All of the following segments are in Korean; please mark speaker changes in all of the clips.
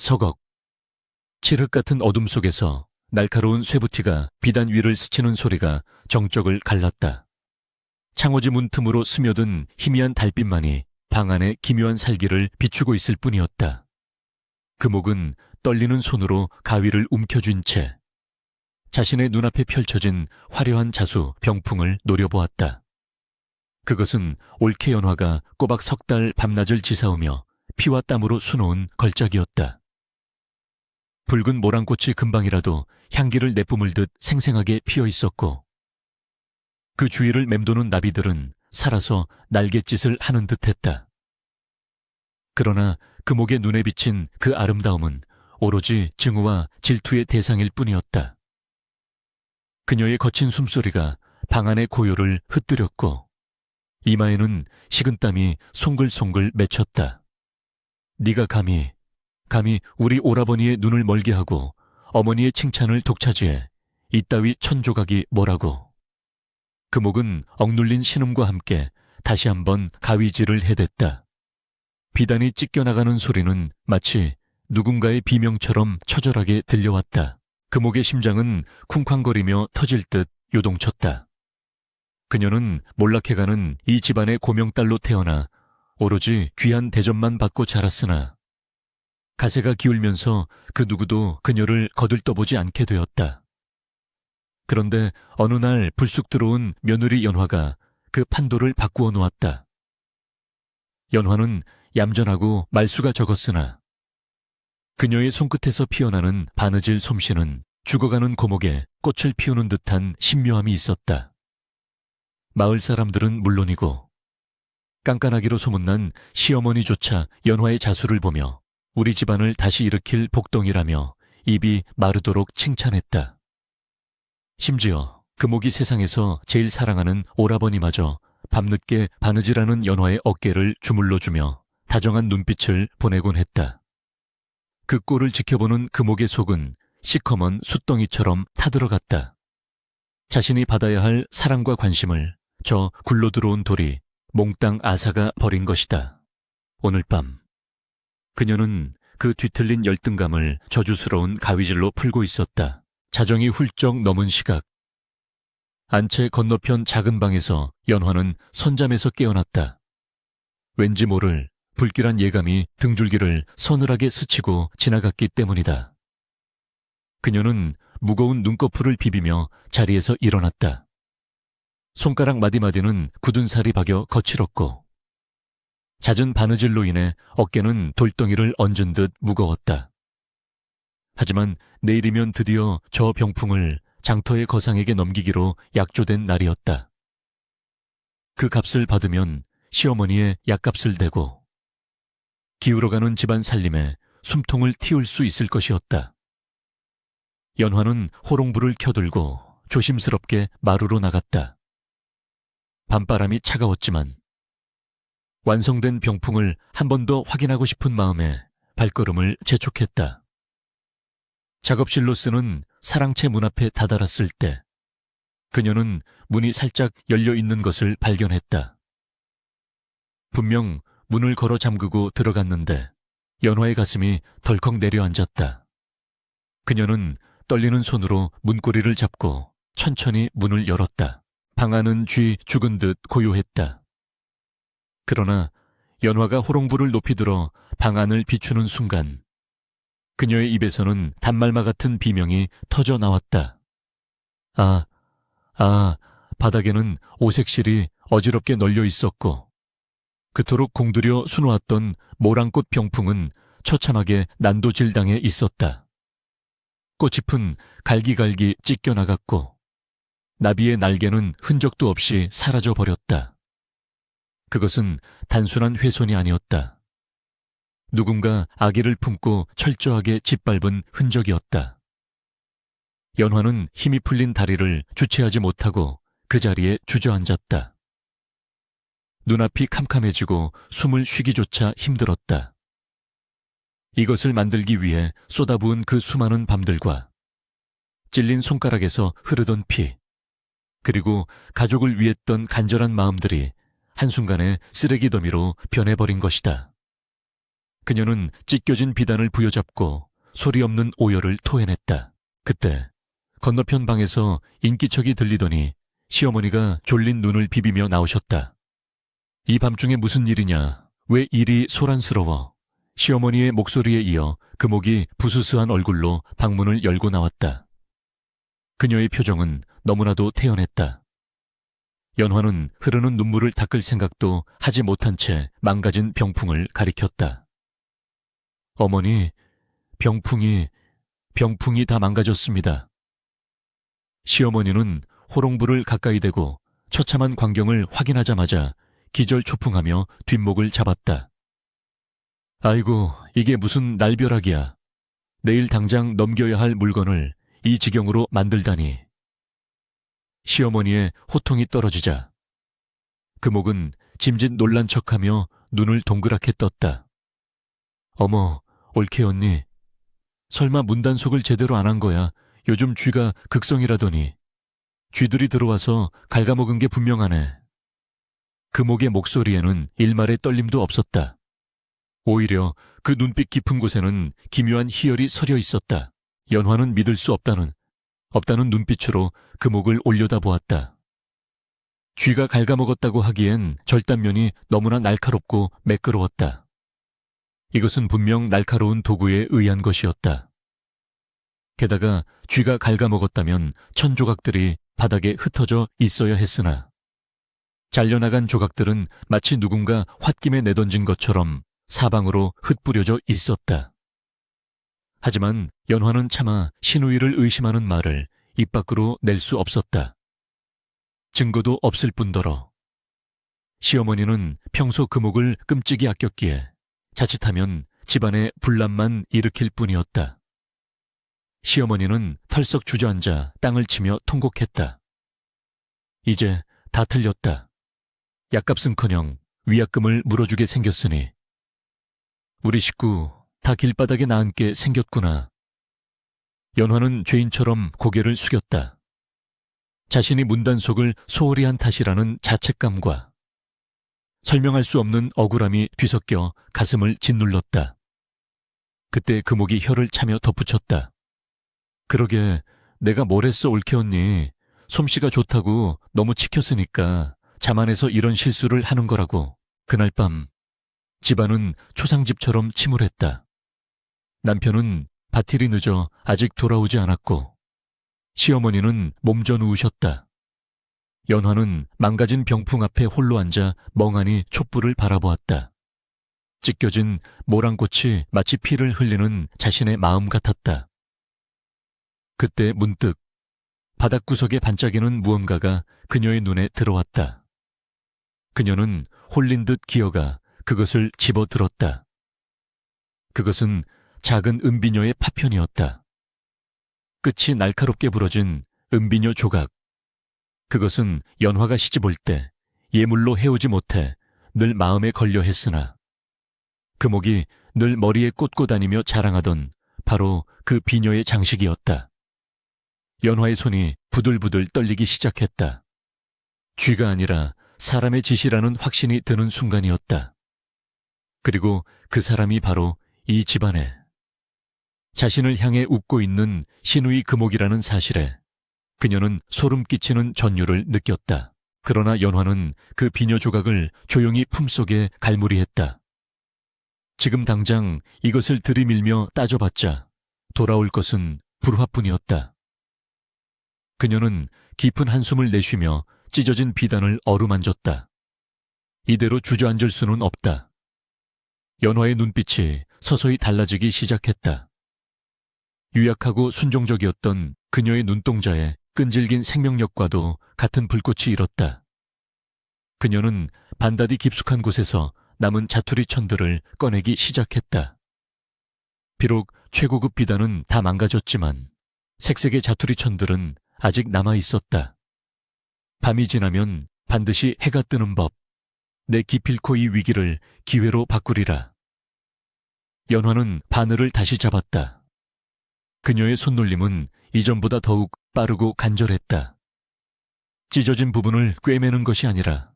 Speaker 1: 서걱. 칠흑 같은 어둠 속에서 날카로운 쇠부티가 비단 위를 스치는 소리가 정적을 갈랐다. 창호지 문틈으로 스며든 희미한 달빛만이 방 안의 기묘한 살기를 비추고 있을 뿐이었다. 금옥은 떨리는 손으로 가위를 움켜쥔 채 자신의 눈앞에 펼쳐진 화려한 자수 병풍을 노려보았다. 그것은 올케 연화가 꼬박 석 달 밤낮을 지사오며 피와 땀으로 수놓은 걸작이었다. 붉은 모란꽃이 금방이라도 향기를 내뿜을 듯 생생하게 피어 있었고 그 주위를 맴도는 나비들은 살아서 날갯짓을 하는 듯했다. 그러나 금옥의 눈에 비친 그 아름다움은 오로지 증오와 질투의 대상일 뿐이었다. 그녀의 거친 숨소리가 방 안의 고요를 흩뜨렸고 이마에는 식은땀이 송글송글 맺혔다. 네가 감히 우리 오라버니의 눈을 멀게 하고 어머니의 칭찬을 독차지해 이따위 천조각이 뭐라고. 금옥은 억눌린 신음과 함께 다시 한번 가위질을 해댔다. 비단이 찢겨나가는 소리는 마치 누군가의 비명처럼 처절하게 들려왔다. 금옥의 심장은 쿵쾅거리며 터질 듯 요동쳤다. 그녀는 몰락해가는 이 집안의 고명딸로 태어나 오로지 귀한 대접만 받고 자랐으나 가세가 기울면서 그 누구도 그녀를 거들떠보지 않게 되었다. 그런데 어느 날 불쑥 들어온 며느리 연화가 그 판도를 바꾸어 놓았다. 연화는 얌전하고 말수가 적었으나 그녀의 손끝에서 피어나는 바느질 솜씨는 죽어가는 고목에 꽃을 피우는 듯한 신묘함이 있었다. 마을 사람들은 물론이고 깐깐하기로 소문난 시어머니조차 연화의 자수를 보며 우리 집안을 다시 일으킬 복덩이라며 입이 마르도록 칭찬했다. 심지어 금옥이 세상에서 제일 사랑하는 오라버니마저 밤늦게 바느질하는 연화의 어깨를 주물러주며 다정한 눈빛을 보내곤 했다. 그 꼴을 지켜보는 금옥의 속은 시커먼 숫덩이처럼 타들어갔다. 자신이 받아야 할 사랑과 관심을 저 굴러들어온 돌이 몽땅 앗아가 버린 것이다. 오늘 밤 그녀는 그 뒤틀린 열등감을 저주스러운 가위질로 풀고 있었다. 자정이 훌쩍 넘은 시각 안채 건너편 작은 방에서 연화는 선잠에서 깨어났다. 왠지 모를 불길한 예감이 등줄기를 서늘하게 스치고 지나갔기 때문이다. 그녀는 무거운 눈꺼풀을 비비며 자리에서 일어났다. 손가락 마디마디는 굳은 살이 박여 거칠었고 잦은 바느질로 인해 어깨는 돌덩이를 얹은 듯 무거웠다. 하지만 내일이면 드디어 저 병풍을 장터의 거상에게 넘기기로 약조된 날이었다. 그 값을 받으면 시어머니의 약값을 대고 기울어가는 집안 살림에 숨통을 틔울 수 있을 것이었다. 연화는 호롱불을 켜들고 조심스럽게 마루로 나갔다. 밤바람이 차가웠지만 완성된 병풍을 한 번 더 확인하고 싶은 마음에 발걸음을 재촉했다. 작업실로 쓰는 사랑채 문 앞에 다다랐을 때 그녀는 문이 살짝 열려 있는 것을 발견했다. 분명 문을 걸어 잠그고 들어갔는데 연화의 가슴이 덜컥 내려앉았다. 그녀는 떨리는 손으로 문고리를 잡고 천천히 문을 열었다. 방 안은 쥐 죽은 듯 고요했다. 그러나 연화가 호롱불을 높이 들어 방 안을 비추는 순간 그녀의 입에서는 단말마 같은 비명이 터져 나왔다. 바닥에는 오색실이 어지럽게 널려 있었고 그토록 공들여 수놓았던 모란꽃 병풍은 처참하게 난도질당해 있었다. 꽃잎은 갈기갈기 찢겨나갔고 나비의 날개는 흔적도 없이 사라져 버렸다. 그것은 단순한 훼손이 아니었다. 누군가 아기를 품고 철저하게 짓밟은 흔적이었다. 연화는 힘이 풀린 다리를 주체하지 못하고 그 자리에 주저앉았다. 눈앞이 캄캄해지고 숨을 쉬기조차 힘들었다. 이것을 만들기 위해 쏟아부은 그 수많은 밤들과 찔린 손가락에서 흐르던 피, 그리고 가족을 위했던 간절한 마음들이 한순간에 쓰레기 더미로 변해버린 것이다. 그녀는 찢겨진 비단을 부여잡고 소리 없는 오열을 토해냈다. 그때 건너편 방에서 인기척이 들리더니 시어머니가 졸린 눈을 비비며 나오셨다. 이 밤중에 무슨 일이냐? 왜 이리 소란스러워? 시어머니의 목소리에 이어 금옥이 부스스한 얼굴로 방문을 열고 나왔다. 그녀의 표정은 너무나도 태연했다. 연화는 흐르는 눈물을 닦을 생각도 하지 못한 채 망가진 병풍을 가리켰다. 어머니, 병풍이 다 망가졌습니다. 시어머니는 호롱불을 가까이 대고 처참한 광경을 확인하자마자 기절초풍하며 뒷목을 잡았다. 아이고, 이게 무슨 날벼락이야. 내일 당장 넘겨야 할 물건을 이 지경으로 만들다니. 시어머니의 호통이 떨어지자 금옥은 짐짓 놀란 척하며 눈을 동그랗게 떴다. 어머, 올케 언니. 설마 문단속을 제대로 안 한 거야. 요즘 쥐가 극성이라더니. 쥐들이 들어와서 갉아먹은 게 분명하네. 금옥의 목소리에는 일말의 떨림도 없었다. 오히려 그 눈빛 깊은 곳에는 기묘한 희열이 서려 있었다. 연화는 믿을 수 없다는 눈빛으로 금옥을 올려다보았다. 쥐가 갉아먹었다고 하기엔 절단면이 너무나 날카롭고 매끄러웠다. 이것은 분명 날카로운 도구에 의한 것이었다. 게다가 쥐가 갉아먹었다면 천 조각들이 바닥에 흩어져 있어야 했으나 잘려나간 조각들은 마치 누군가 홧김에 내던진 것처럼 사방으로 흩뿌려져 있었다. 하지만 연화는 차마 신우이를 의심하는 말을 입 밖으로 낼 수 없었다. 증거도 없을 뿐더러 시어머니는 평소 금옥을 끔찍이 아꼈기에 자칫하면 집안에 분란만 일으킬 뿐이었다. 시어머니는 털썩 주저앉아 땅을 치며 통곡했다. 이제 다 틀렸다. 약값은커녕 위약금을 물어주게 생겼으니 우리 식구 다 길바닥에 나앉게 생겼구나. 연화는 죄인처럼 고개를 숙였다. 자신이 문단속을 소홀히 한 탓이라는 자책감과 설명할 수 없는 억울함이 뒤섞여 가슴을 짓눌렀다. 그때 금옥이 혀를 차며 덧붙였다. 그러게 내가 뭘 했어 올케 언니. 솜씨가 좋다고 너무 치켰으니까 자만해서 이런 실수를 하는 거라고. 그날 밤 집안은 초상집처럼 침울했다. 남편은 바틀이 늦어 아직 돌아오지 않았고 시어머니는 몸져 누우셨다. 연화는 망가진 병풍 앞에 홀로 앉아 멍하니 촛불을 바라보았다. 찢겨진 모란꽃이 마치 피를 흘리는 자신의 마음 같았다. 그때 문득 바닥구석에 반짝이는 무언가가 그녀의 눈에 들어왔다. 그녀는 홀린 듯 기어가 그것을 집어들었다. 그것은 작은 은비녀의 파편이었다. 끝이 날카롭게 부러진 은비녀 조각. 그것은 연화가 시집올 때 예물로 해오지 못해 늘 마음에 걸려 했으나 금옥이 늘 머리에 꽂고 다니며 자랑하던 바로 그 비녀의 장식이었다. 연화의 손이 부들부들 떨리기 시작했다. 쥐가 아니라 사람의 짓이라는 확신이 드는 순간이었다. 그리고 그 사람이 바로 이 집안에 자신을 향해 웃고 있는 신우이 금옥이라는 사실에 그녀는 소름 끼치는 전율을 느꼈다. 그러나 연화는 그 비녀 조각을 조용히 품속에 갈무리했다. 지금 당장 이것을 들이밀며 따져봤자 돌아올 것은 불화뿐이었다. 그녀는 깊은 한숨을 내쉬며 찢어진 비단을 어루만졌다. 이대로 주저앉을 수는 없다. 연화의 눈빛이 서서히 달라지기 시작했다. 유약하고 순종적이었던 그녀의 눈동자에 끈질긴 생명력과도 같은 불꽃이 일었다. 그녀는 반다디 깊숙한 곳에서 남은 자투리 천들을 꺼내기 시작했다. 비록 최고급 비단은 다 망가졌지만 색색의 자투리 천들은 아직 남아 있었다. 밤이 지나면 반드시 해가 뜨는 법. 내 기필코 이 위기를 기회로 바꾸리라. 연화는 바늘을 다시 잡았다. 그녀의 손놀림은 이전보다 더욱 빠르고 간절했다. 찢어진 부분을 꿰매는 것이 아니라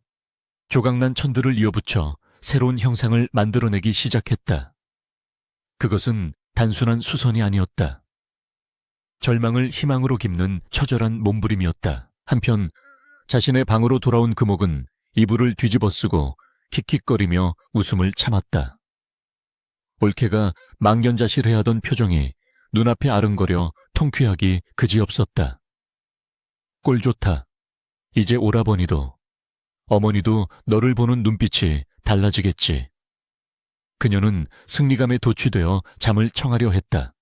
Speaker 1: 조각난 천들을 이어붙여 새로운 형상을 만들어내기 시작했다. 그것은 단순한 수선이 아니었다. 절망을 희망으로 깁는 처절한 몸부림이었다. 한편 자신의 방으로 돌아온 금옥은 이불을 뒤집어 쓰고 킥킥거리며 웃음을 참았다. 올케가 망연자실해야 하던 표정이 눈앞에 아른거려 통쾌하기 그지없었다. 꼴 좋다. 이제 오라버니도, 어머니도 너를 보는 눈빛이 달라지겠지. 그녀는 승리감에 도취되어 잠을 청하려 했다.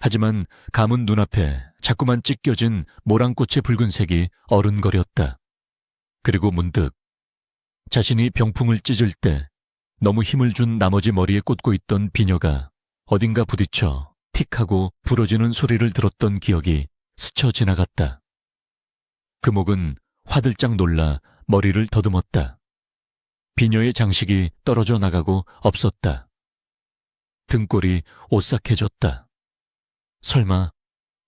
Speaker 1: 하지만 감은 눈앞에 자꾸만 찢겨진 모랑꽃의 붉은색이 어른거렸다. 그리고 문득 자신이 병풍을 찢을 때 너무 힘을 준 나머지 머리에 꽂고 있던 비녀가 어딘가 부딪혀 틱하고 부러지는 소리를 들었던 기억이 스쳐 지나갔다. 금옥은 화들짝 놀라 머리를 더듬었다. 비녀의 장식이 떨어져 나가고 없었다. 등골이 오싹해졌다. 설마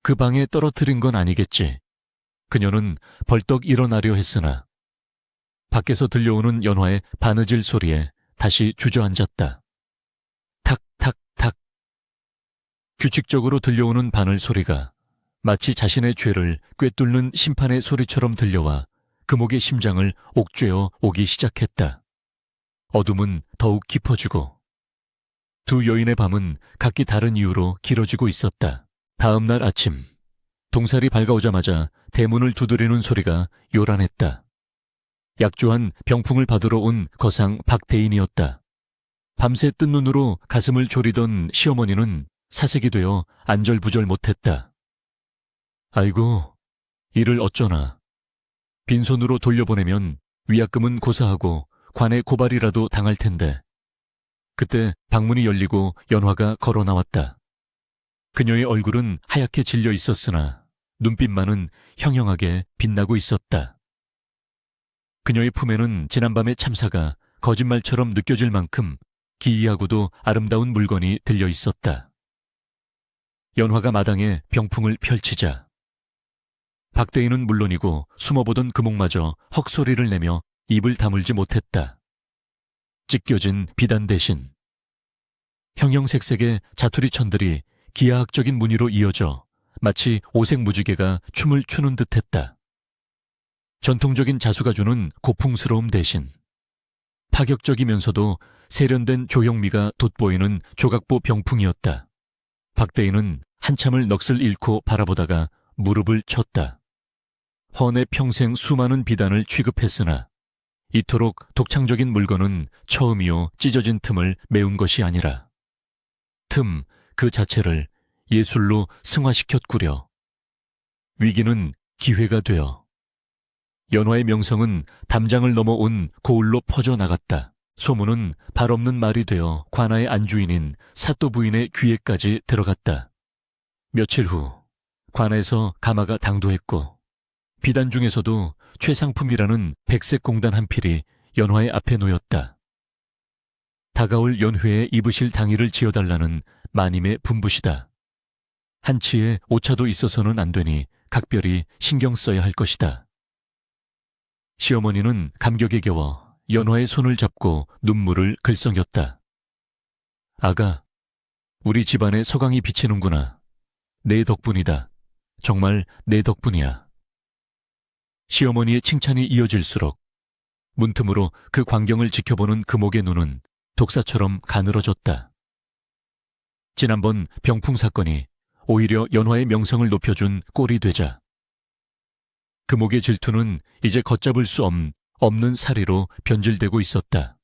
Speaker 1: 그 방에 떨어뜨린 건 아니겠지. 그녀는 벌떡 일어나려 했으나 밖에서 들려오는 연화의 바느질 소리에 다시 주저앉았다. 탁탁탁. 규칙적으로 들려오는 바늘 소리가 마치 자신의 죄를 꿰뚫는 심판의 소리처럼 들려와 금옥의 심장을 옥죄어 오기 시작했다. 어둠은 더욱 깊어지고 두 여인의 밤은 각기 다른 이유로 길어지고 있었다. 다음 날 아침, 동살이 밝아오자마자 대문을 두드리는 소리가 요란했다. 약조한 병풍을 받으러 온 거상 박대인이었다. 밤새 뜬 눈으로 가슴을 졸이던 시어머니는 사색이 되어 안절부절 못했다. 아이고, 이를 어쩌나. 빈손으로 돌려보내면 위약금은 고사하고 관에 고발이라도 당할 텐데. 그때 방문이 열리고 연화가 걸어 나왔다. 그녀의 얼굴은 하얗게 질려 있었으나 눈빛만은 형형하게 빛나고 있었다. 그녀의 품에는 지난밤의 참사가 거짓말처럼 느껴질 만큼 기이하고도 아름다운 물건이 들려 있었다. 연화가 마당에 병풍을 펼치자 박대인은 물론이고 숨어보던 금옥마저 헉소리를 내며 입을 다물지 못했다. 찢겨진 비단 대신 형형색색의 자투리 천들이 기하학적인 무늬로 이어져 마치 오색 무지개가 춤을 추는 듯했다. 전통적인 자수가 주는 고풍스러움 대신 파격적이면서도 세련된 조형미가 돋보이는 조각보 병풍이었다. 박대인은 한참을 넋을 잃고 바라보다가 무릎을 쳤다. 헌에 평생 수많은 비단을 취급했으나 이토록 독창적인 물건은 처음이요 찢어진 틈을 메운 것이 아니라 틈 그 자체를 예술로 승화시켰구려. 위기는 기회가 되어 연화의 명성은 담장을 넘어온 고을로 퍼져나갔다. 소문은 발 없는 말이 되어 관아의 안주인인 사또 부인의 귀에까지 들어갔다. 며칠 후 관아에서 가마가 당도했고 비단 중에서도 최상품이라는 백색 공단 한 필이 연화의 앞에 놓였다. 다가올 연회에 입으실 당의를 지어달라는 마님의 분부시다. 한치의 오차도 있어서는 안 되니 각별히 신경 써야 할 것이다. 시어머니는 감격에 겨워 연화의 손을 잡고 눈물을 글썽였다. 아가, 우리 집안에 서강이 비치는구나. 내 덕분이다. 정말 내 덕분이야. 시어머니의 칭찬이 이어질수록 문틈으로 그 광경을 지켜보는 금옥의 눈은 독사처럼 가늘어졌다. 지난번 병풍 사건이 오히려 연화의 명성을 높여준 꼴이 되자 금옥의 질투는 이제 걷잡을 수 없는 사리로 변질되고 있었다.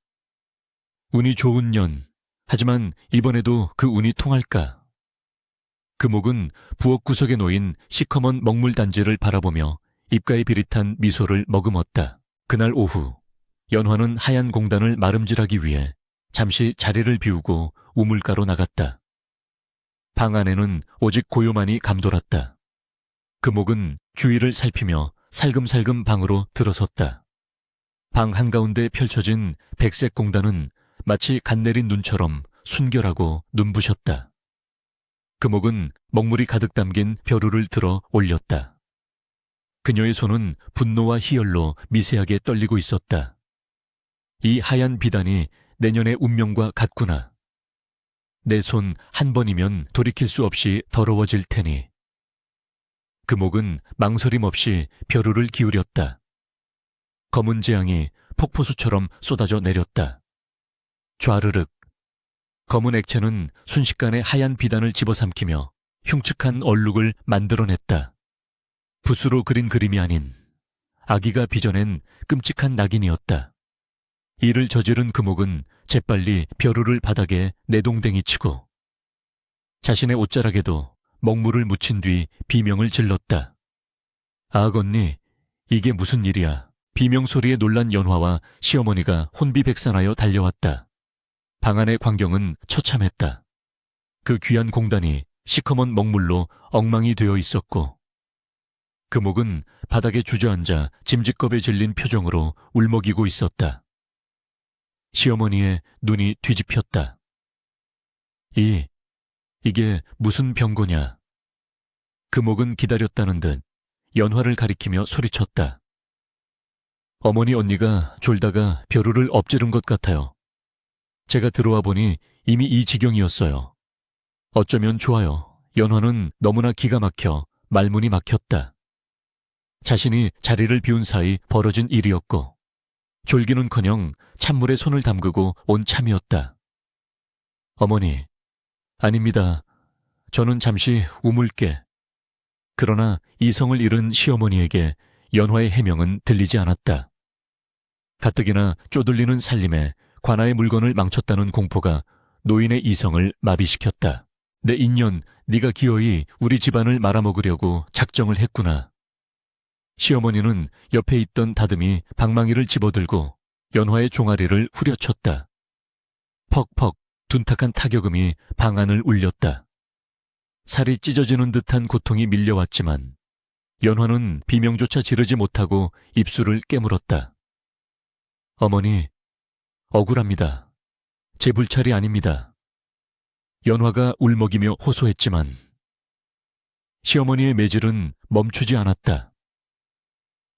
Speaker 1: 운이 좋은 년, 하지만 이번에도 그 운이 통할까? 금옥은 부엌 구석에 놓인 시커먼 먹물단지를 바라보며 입가에 비릿한 미소를 머금었다. 그날 오후 연화는 하얀 공단을 마름질하기 위해 잠시 자리를 비우고 우물가로 나갔다. 방 안에는 오직 고요만이 감돌았다. 금옥은 주위를 살피며 살금살금 방으로 들어섰다. 방 한가운데 펼쳐진 백색 공단은 마치 갓 내린 눈처럼 순결하고 눈부셨다. 금옥은 먹물이 가득 담긴 벼루를 들어 올렸다. 그녀의 손은 분노와 희열로 미세하게 떨리고 있었다. 이 하얀 비단이 내년의 운명과 같구나. 내 손 한 번이면 돌이킬 수 없이 더러워질 테니. 금옥은 망설임 없이 벼루를 기울였다. 검은 재앙이 폭포수처럼 쏟아져 내렸다. 좌르륵. 검은 액체는 순식간에 하얀 비단을 집어삼키며 흉측한 얼룩을 만들어냈다. 붓으로 그린 그림이 아닌 아기가 빚어낸 끔찍한 낙인이었다. 이를 저지른 금옥은 재빨리 벼루를 바닥에 내동댕이 치고 자신의 옷자락에도 먹물을 묻힌 뒤 비명을 질렀다. 아건니, 이게 무슨 일이야. 비명 소리에 놀란 연화와 시어머니가 혼비백산하여 달려왔다. 방 안의 광경은 처참했다. 그 귀한 공단이 시커먼 먹물로 엉망이 되어 있었고 금옥은 바닥에 주저앉아 짐짓겁에 질린 표정으로 울먹이고 있었다. 시어머니의 눈이 뒤집혔다. 이게 무슨 병고냐. 금옥은 기다렸다는 듯 연화를 가리키며 소리쳤다. 어머니 언니가 졸다가 벼루를 엎지른 것 같아요. 제가 들어와 보니 이미 이 지경이었어요. 어쩌면 좋아요. 연화는 너무나 기가 막혀 말문이 막혔다. 자신이 자리를 비운 사이 벌어진 일이었고 졸기는커녕 찬물에 손을 담그고 온 참이었다. 어머니, 아닙니다. 저는 잠시 우물게. 그러나 이성을 잃은 시어머니에게 연화의 해명은 들리지 않았다. 가뜩이나 쪼들리는 살림에 관아의 물건을 망쳤다는 공포가 노인의 이성을 마비시켰다. 내 인연, 네가 기어이 우리 집안을 말아먹으려고 작정을 했구나. 시어머니는 옆에 있던 다듬이 방망이를 집어들고 연화의 종아리를 후려쳤다. 퍽퍽 둔탁한 타격음이 방 안을 울렸다. 살이 찢어지는 듯한 고통이 밀려왔지만 연화는 비명조차 지르지 못하고 입술을 깨물었다. 어머니, 억울합니다. 제 불찰이 아닙니다. 연화가 울먹이며 호소했지만 시어머니의 매질은 멈추지 않았다.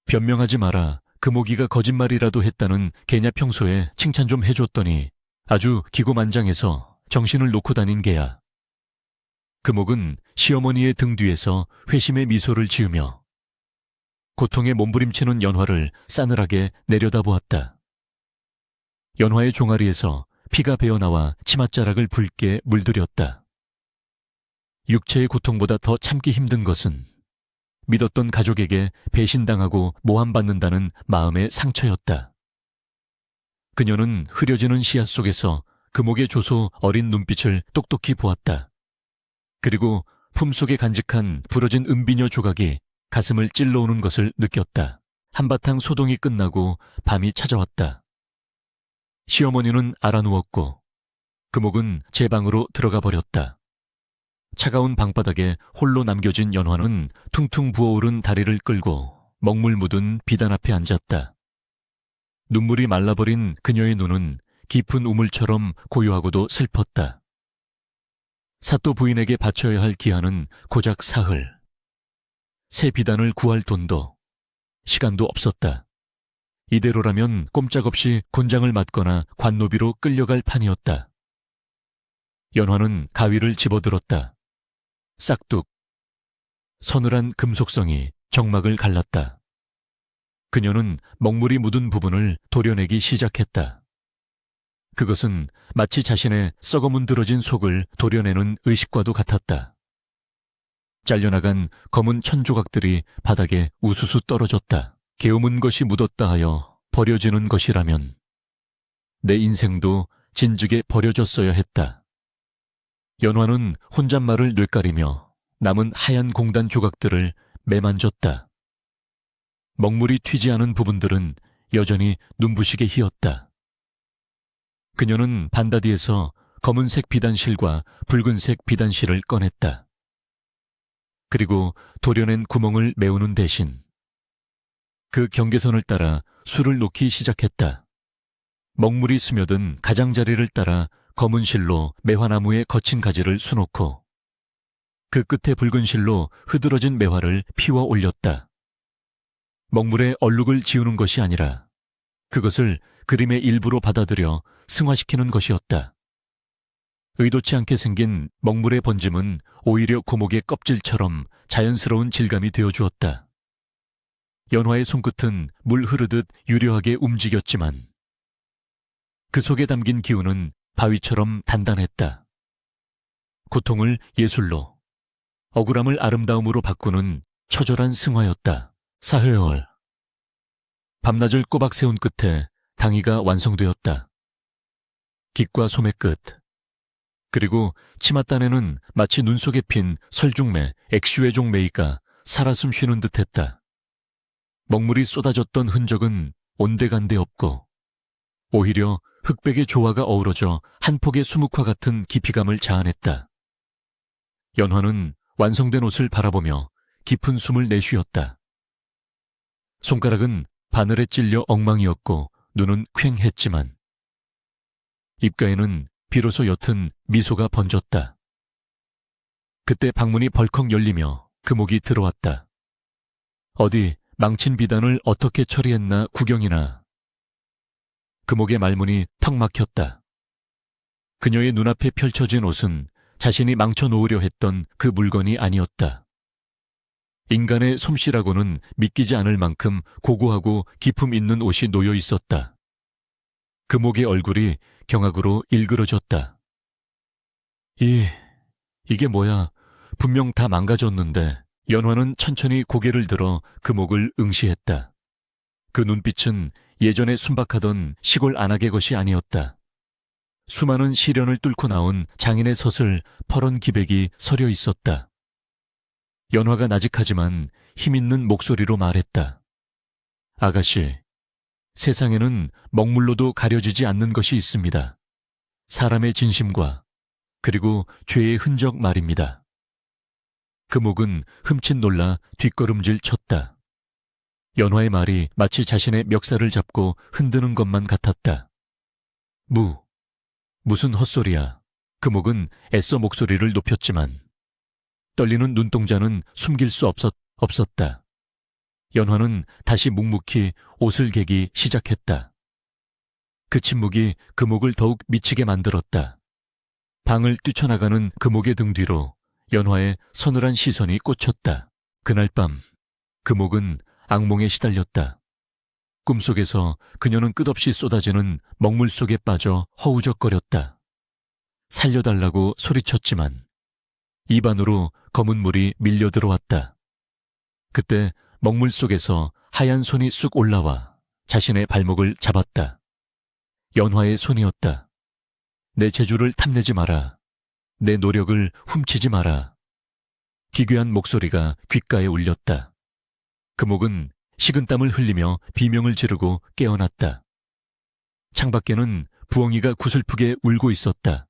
Speaker 1: 변명하지 마라. 금옥이가 거짓말이라도 했다는 개냐 평소에 칭찬 좀 해줬더니 아주 기고만장해서 정신을 놓고 다닌 개야. 금옥은 시어머니의 등 뒤에서 회심의 미소를 지으며 고통에 몸부림치는 연화를 싸늘하게 내려다보았다. 연화의 종아리에서 피가 배어나와 치맛자락을 붉게 물들였다. 육체의 고통보다 더 참기 힘든 것은 믿었던 가족에게 배신당하고 모함받는다는 마음의 상처였다. 그녀는 흐려지는 씨앗 속에서 금옥의 조소 어린 눈빛을 똑똑히 보았다. 그리고 품속에 간직한 부러진 은비녀 조각이 가슴을 찔러오는 것을 느꼈다. 한바탕 소동이 끝나고 밤이 찾아왔다. 시어머니는 알아누웠고 금옥은 제 방으로 들어가 버렸다. 차가운 방바닥에 홀로 남겨진 연화는 퉁퉁 부어오른 다리를 끌고 먹물 묻은 비단 앞에 앉았다. 눈물이 말라버린 그녀의 눈은 깊은 우물처럼 고요하고도 슬펐다. 사또 부인에게 바쳐야 할 기한은 고작 사흘. 새 비단을 구할 돈도 시간도 없었다. 이대로라면 꼼짝없이 곤장을 맞거나 관노비로 끌려갈 판이었다. 연화는 가위를 집어들었다. 싹둑. 서늘한 금속성이 정막을 갈랐다. 그녀는 먹물이 묻은 부분을 도려내기 시작했다. 그것은 마치 자신의 썩어문드러진 속을 도려내는 의식과도 같았다. 잘려나간 검은 천조각들이 바닥에 우수수 떨어졌다. 게으문 것이 묻었다 하여 버려지는 것이라면 내 인생도 진즉에 버려졌어야 했다. 연화는 혼잣말을 뇌까리며 남은 하얀 공단 조각들을 매만졌다. 먹물이 튀지 않은 부분들은 여전히 눈부시게 희었다. 그녀는 반다디에서 검은색 비단실과 붉은색 비단실을 꺼냈다. 그리고 도려낸 구멍을 메우는 대신 그 경계선을 따라 술을 놓기 시작했다. 먹물이 스며든 가장자리를 따라 검은 실로 매화나무의 거친 가지를 수놓고 그 끝에 붉은 실로 흐드러진 매화를 피워 올렸다. 먹물에 얼룩을 지우는 것이 아니라 그것을 그림의 일부로 받아들여 승화시키는 것이었다. 의도치 않게 생긴 먹물의 번짐은 오히려 고목의 껍질처럼 자연스러운 질감이 되어주었다. 연화의 손끝은 물 흐르듯 유려하게 움직였지만 그 속에 담긴 기운은 바위처럼 단단했다. 고통을 예술로, 억울함을 아름다움으로 바꾸는 처절한 승화였다. 사흘. 밤낮을 꼬박 세운 끝에 당이가 완성되었다. 깃과 소매 끝, 그리고 치맛단에는 마치 눈 속에 핀 설중매, 액슈의종 매이가 살아 숨쉬는 듯했다. 먹물이 쏟아졌던 흔적은 온데간데 없고 오히려 흑백의 조화가 어우러져 한 폭의 수묵화 같은 깊이감을 자아냈다. 연화는 완성된 옷을 바라보며 깊은 숨을 내쉬었다. 손가락은 바늘에 찔려 엉망이었고 눈은 퀭했지만 입가에는 비로소 옅은 미소가 번졌다. 그때 방문이 벌컥 열리며 금옥이 들어왔다. 어디 망친 비단을 어떻게 처리했나 구경이나. 금옥의 말문이 턱 막혔다. 그녀의 눈앞에 펼쳐진 옷은 자신이 망쳐놓으려 했던 그 물건이 아니었다. 인간의 솜씨라고는 믿기지 않을 만큼 고고하고 기품 있는 옷이 놓여 있었다. 금옥의 얼굴이 경악으로 일그러졌다. 이게 뭐야? 분명 다 망가졌는데. 연화는 천천히 고개를 들어 금옥을 응시했다. 그 눈빛은 예전에 순박하던 시골 안악의 것이 아니었다. 수많은 시련을 뚫고 나온 장인의 섰을 퍼런 기백이 서려 있었다. 연화가 나직하지만 힘있는 목소리로 말했다. 아가씨, 세상에는 먹물로도 가려지지 않는 것이 있습니다. 사람의 진심과 그리고 죄의 흔적 말입니다. 금옥은 흠칫 놀라 뒷걸음질 쳤다. 연화의 말이 마치 자신의 멱살을 잡고 흔드는 것만 같았다. 무슨 헛소리야. 금옥은 애써 목소리를 높였지만 떨리는 눈동자는 숨길 수 없었다. 연화는 다시 묵묵히 옷을 개기 시작했다. 그 침묵이 금옥을 더욱 미치게 만들었다. 방을 뛰쳐나가는 금옥의 등 뒤로 연화의 서늘한 시선이 꽂혔다. 그날 밤 금옥은 악몽에 시달렸다. 꿈속에서 그녀는 끝없이 쏟아지는 먹물 속에 빠져 허우적거렸다. 살려달라고 소리쳤지만 입 안으로 검은 물이 밀려 들어왔다. 그때 먹물 속에서 하얀 손이 쑥 올라와 자신의 발목을 잡았다. 연화의 손이었다. 내 재주를 탐내지 마라. 내 노력을 훔치지 마라. 기괴한 목소리가 귓가에 울렸다. 금옥은 식은땀을 흘리며 비명을 지르고 깨어났다. 창밖에는 부엉이가 구슬프게 울고 있었다.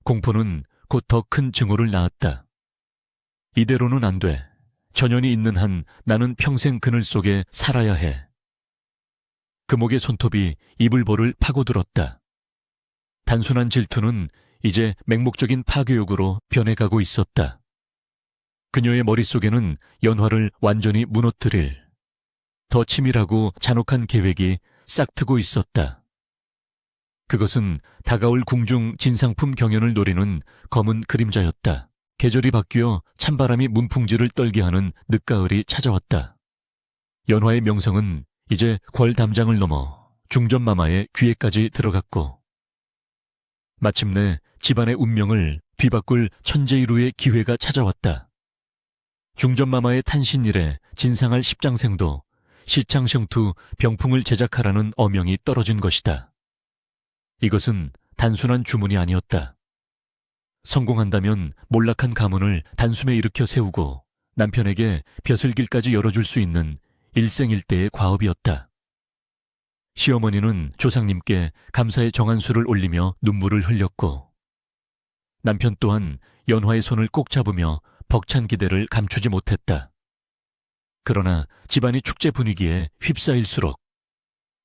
Speaker 1: 공포는 곧 더 큰 증오를 낳았다. 이대로는 안 돼. 전연이 있는 한 나는 평생 그늘 속에 살아야 해. 금옥의 손톱이 이불볼을 파고들었다. 단순한 질투는 이제 맹목적인 파괴욕으로 변해가고 있었다. 그녀의 머릿속에는 연화를 완전히 무너뜨릴 더 치밀하고 잔혹한 계획이 싹트고 있었다. 그것은 다가올 궁중 진상품 경연을 노리는 검은 그림자였다. 계절이 바뀌어 찬바람이 문풍지를 떨게 하는 늦가을이 찾아왔다. 연화의 명성은 이제 궐 담장을 넘어 중전마마의 귀에까지 들어갔고 마침내 집안의 운명을 뒤바꿀 천재이루의 기회가 찾아왔다. 중전마마의 탄신 이래 진상할 십장생도 시창성투 병풍을 제작하라는 어명이 떨어진 것이다. 이것은 단순한 주문이 아니었다. 성공한다면 몰락한 가문을 단숨에 일으켜 세우고 남편에게 벼슬길까지 열어줄 수 있는 일생일대의 과업이었다. 시어머니는 조상님께 감사의 정한수를 올리며 눈물을 흘렸고 남편 또한 연화의 손을 꼭 잡으며 벅찬 기대를 감추지 못했다. 그러나 집안이 축제 분위기에 휩싸일수록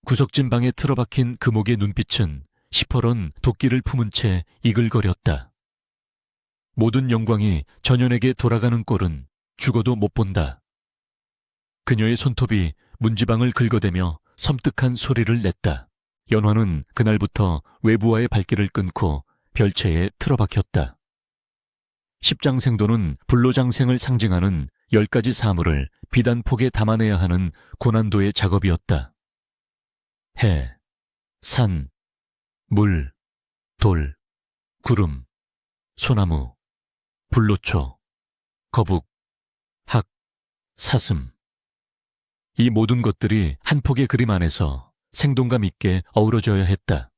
Speaker 1: 구석진 방에 틀어박힌 금옥의 눈빛은 시퍼런 도끼를 품은 채 이글거렸다. 모든 영광이 전연에게 돌아가는 꼴은 죽어도 못 본다. 그녀의 손톱이 문지방을 긁어대며 섬뜩한 소리를 냈다. 연화는 그날부터 외부와의 발길을 끊고 별채에 틀어박혔다. 십장생도는 불로장생을 상징하는 10가지 사물을 비단폭에 담아내야 하는 고난도의 작업이었다. 해, 산, 물, 돌, 구름, 소나무, 불로초, 거북, 학, 사슴. 이 모든 것들이 한 폭의 그림 안에서 생동감 있게 어우러져야 했다.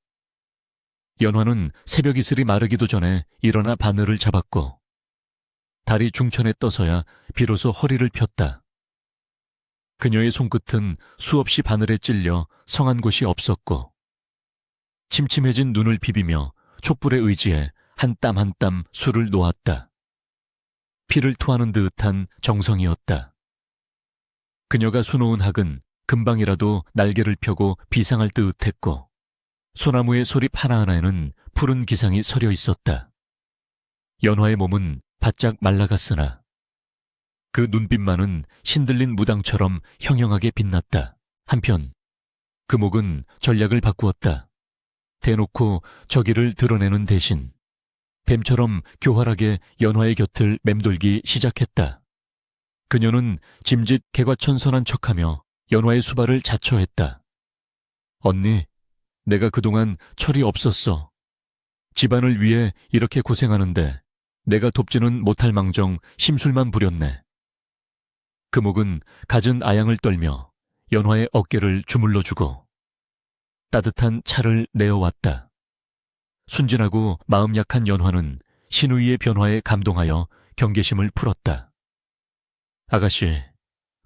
Speaker 1: 연화는 새벽 이슬이 마르기도 전에 일어나 바늘을 잡았고 달이 중천에 떠서야 비로소 허리를 폈다. 그녀의 손끝은 수없이 바늘에 찔려 성한 곳이 없었고 침침해진 눈을 비비며 촛불에 의지해 한 땀 한 땀 술을 놓았다. 피를 토하는 듯한 정성이었다. 그녀가 수놓은 학은 금방이라도 날개를 펴고 비상할 듯했고 소나무의 소립 하나하나에는 푸른 기상이 서려 있었다. 연화의 몸은 바짝 말라갔으나 그 눈빛만은 신들린 무당처럼 형형하게 빛났다. 한편 그 목은 전략을 바꾸었다. 대놓고 저기를 드러내는 대신 뱀처럼 교활하게 연화의 곁을 맴돌기 시작했다. 그녀는 짐짓 개과천선한 척하며 연화의 수발을 자처했다. 언니, 내가 그동안 철이 없었어. 집안을 위해 이렇게 고생하는데 내가 돕지는 못할 망정 심술만 부렸네. 금옥은 갖은 아양을 떨며 연화의 어깨를 주물러주고 따뜻한 차를 내어왔다. 순진하고 마음 약한 연화는 신우이의 변화에 감동하여 경계심을 풀었다. 아가씨,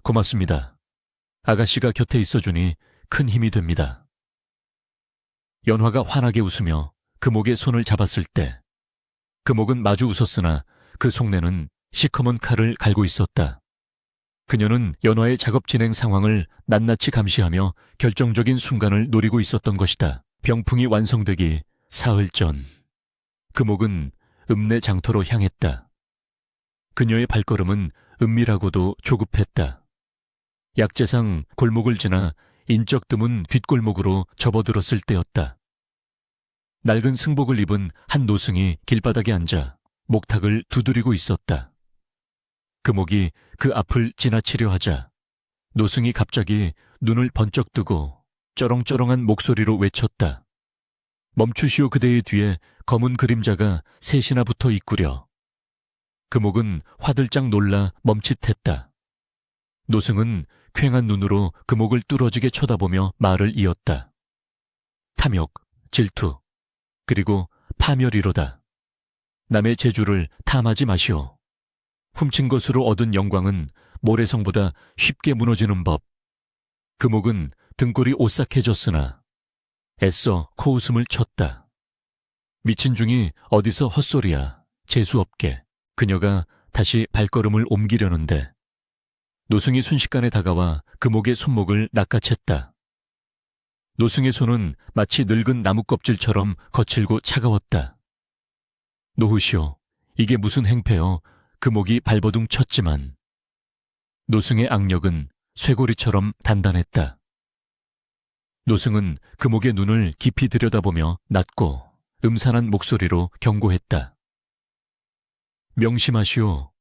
Speaker 1: 고맙습니다. 아가씨가 곁에 있어주니 큰 힘이 됩니다. 연화가 환하게 웃으며 금옥의 손을 잡았을 때 금옥은 마주 웃었으나 그 속내는 시커먼 칼을 갈고 있었다. 그녀는 연화의 작업 진행 상황을 낱낱이 감시하며 결정적인 순간을 노리고 있었던 것이다. 병풍이 완성되기 사흘 전 금옥은 읍내 장터로 향했다. 그녀의 발걸음은 은밀하고도 조급했다. 약재상 골목을 지나 인적 드문 뒷골목으로 접어들었을 때였다. 낡은 승복을 입은 한 노승이 길바닥에 앉아 목탁을 두드리고 있었다. 금옥이 그 앞을 지나치려 하자 노승이 갑자기 눈을 번쩍 뜨고 쩌렁쩌렁한 목소리로 외쳤다. 멈추시오. 그대의 뒤에 검은 그림자가 셋이나 붙어 있구려. 금옥은 화들짝 놀라 멈칫했다. 노승은 퀭한 눈으로 금옥을 뚫어지게 쳐다보며 말을 이었다. 탐욕, 질투, 그리고 파멸이로다. 남의 재주를 탐하지 마시오. 훔친 것으로 얻은 영광은 모래성보다 쉽게 무너지는 법. 금옥은 등골이 오싹해졌으나 애써 코웃음을 쳤다. 미친 중이 어디서 헛소리야. 재수없게. 그녀가 다시 발걸음을 옮기려는데 노승이 순식간에 다가와 금옥의 손목을 낚아챘다. 노승의 손은 마치 늙은 나무 껍질처럼 거칠고 차가웠다. 노후시오. 이게 무슨 행패요. 금옥이 발버둥 쳤지만 노승의 악력은 쇠고리처럼 단단했다. 노승은 금옥의 눈을 깊이 들여다보며 낮고 음산한 목소리로 경고했다. 명심하시오.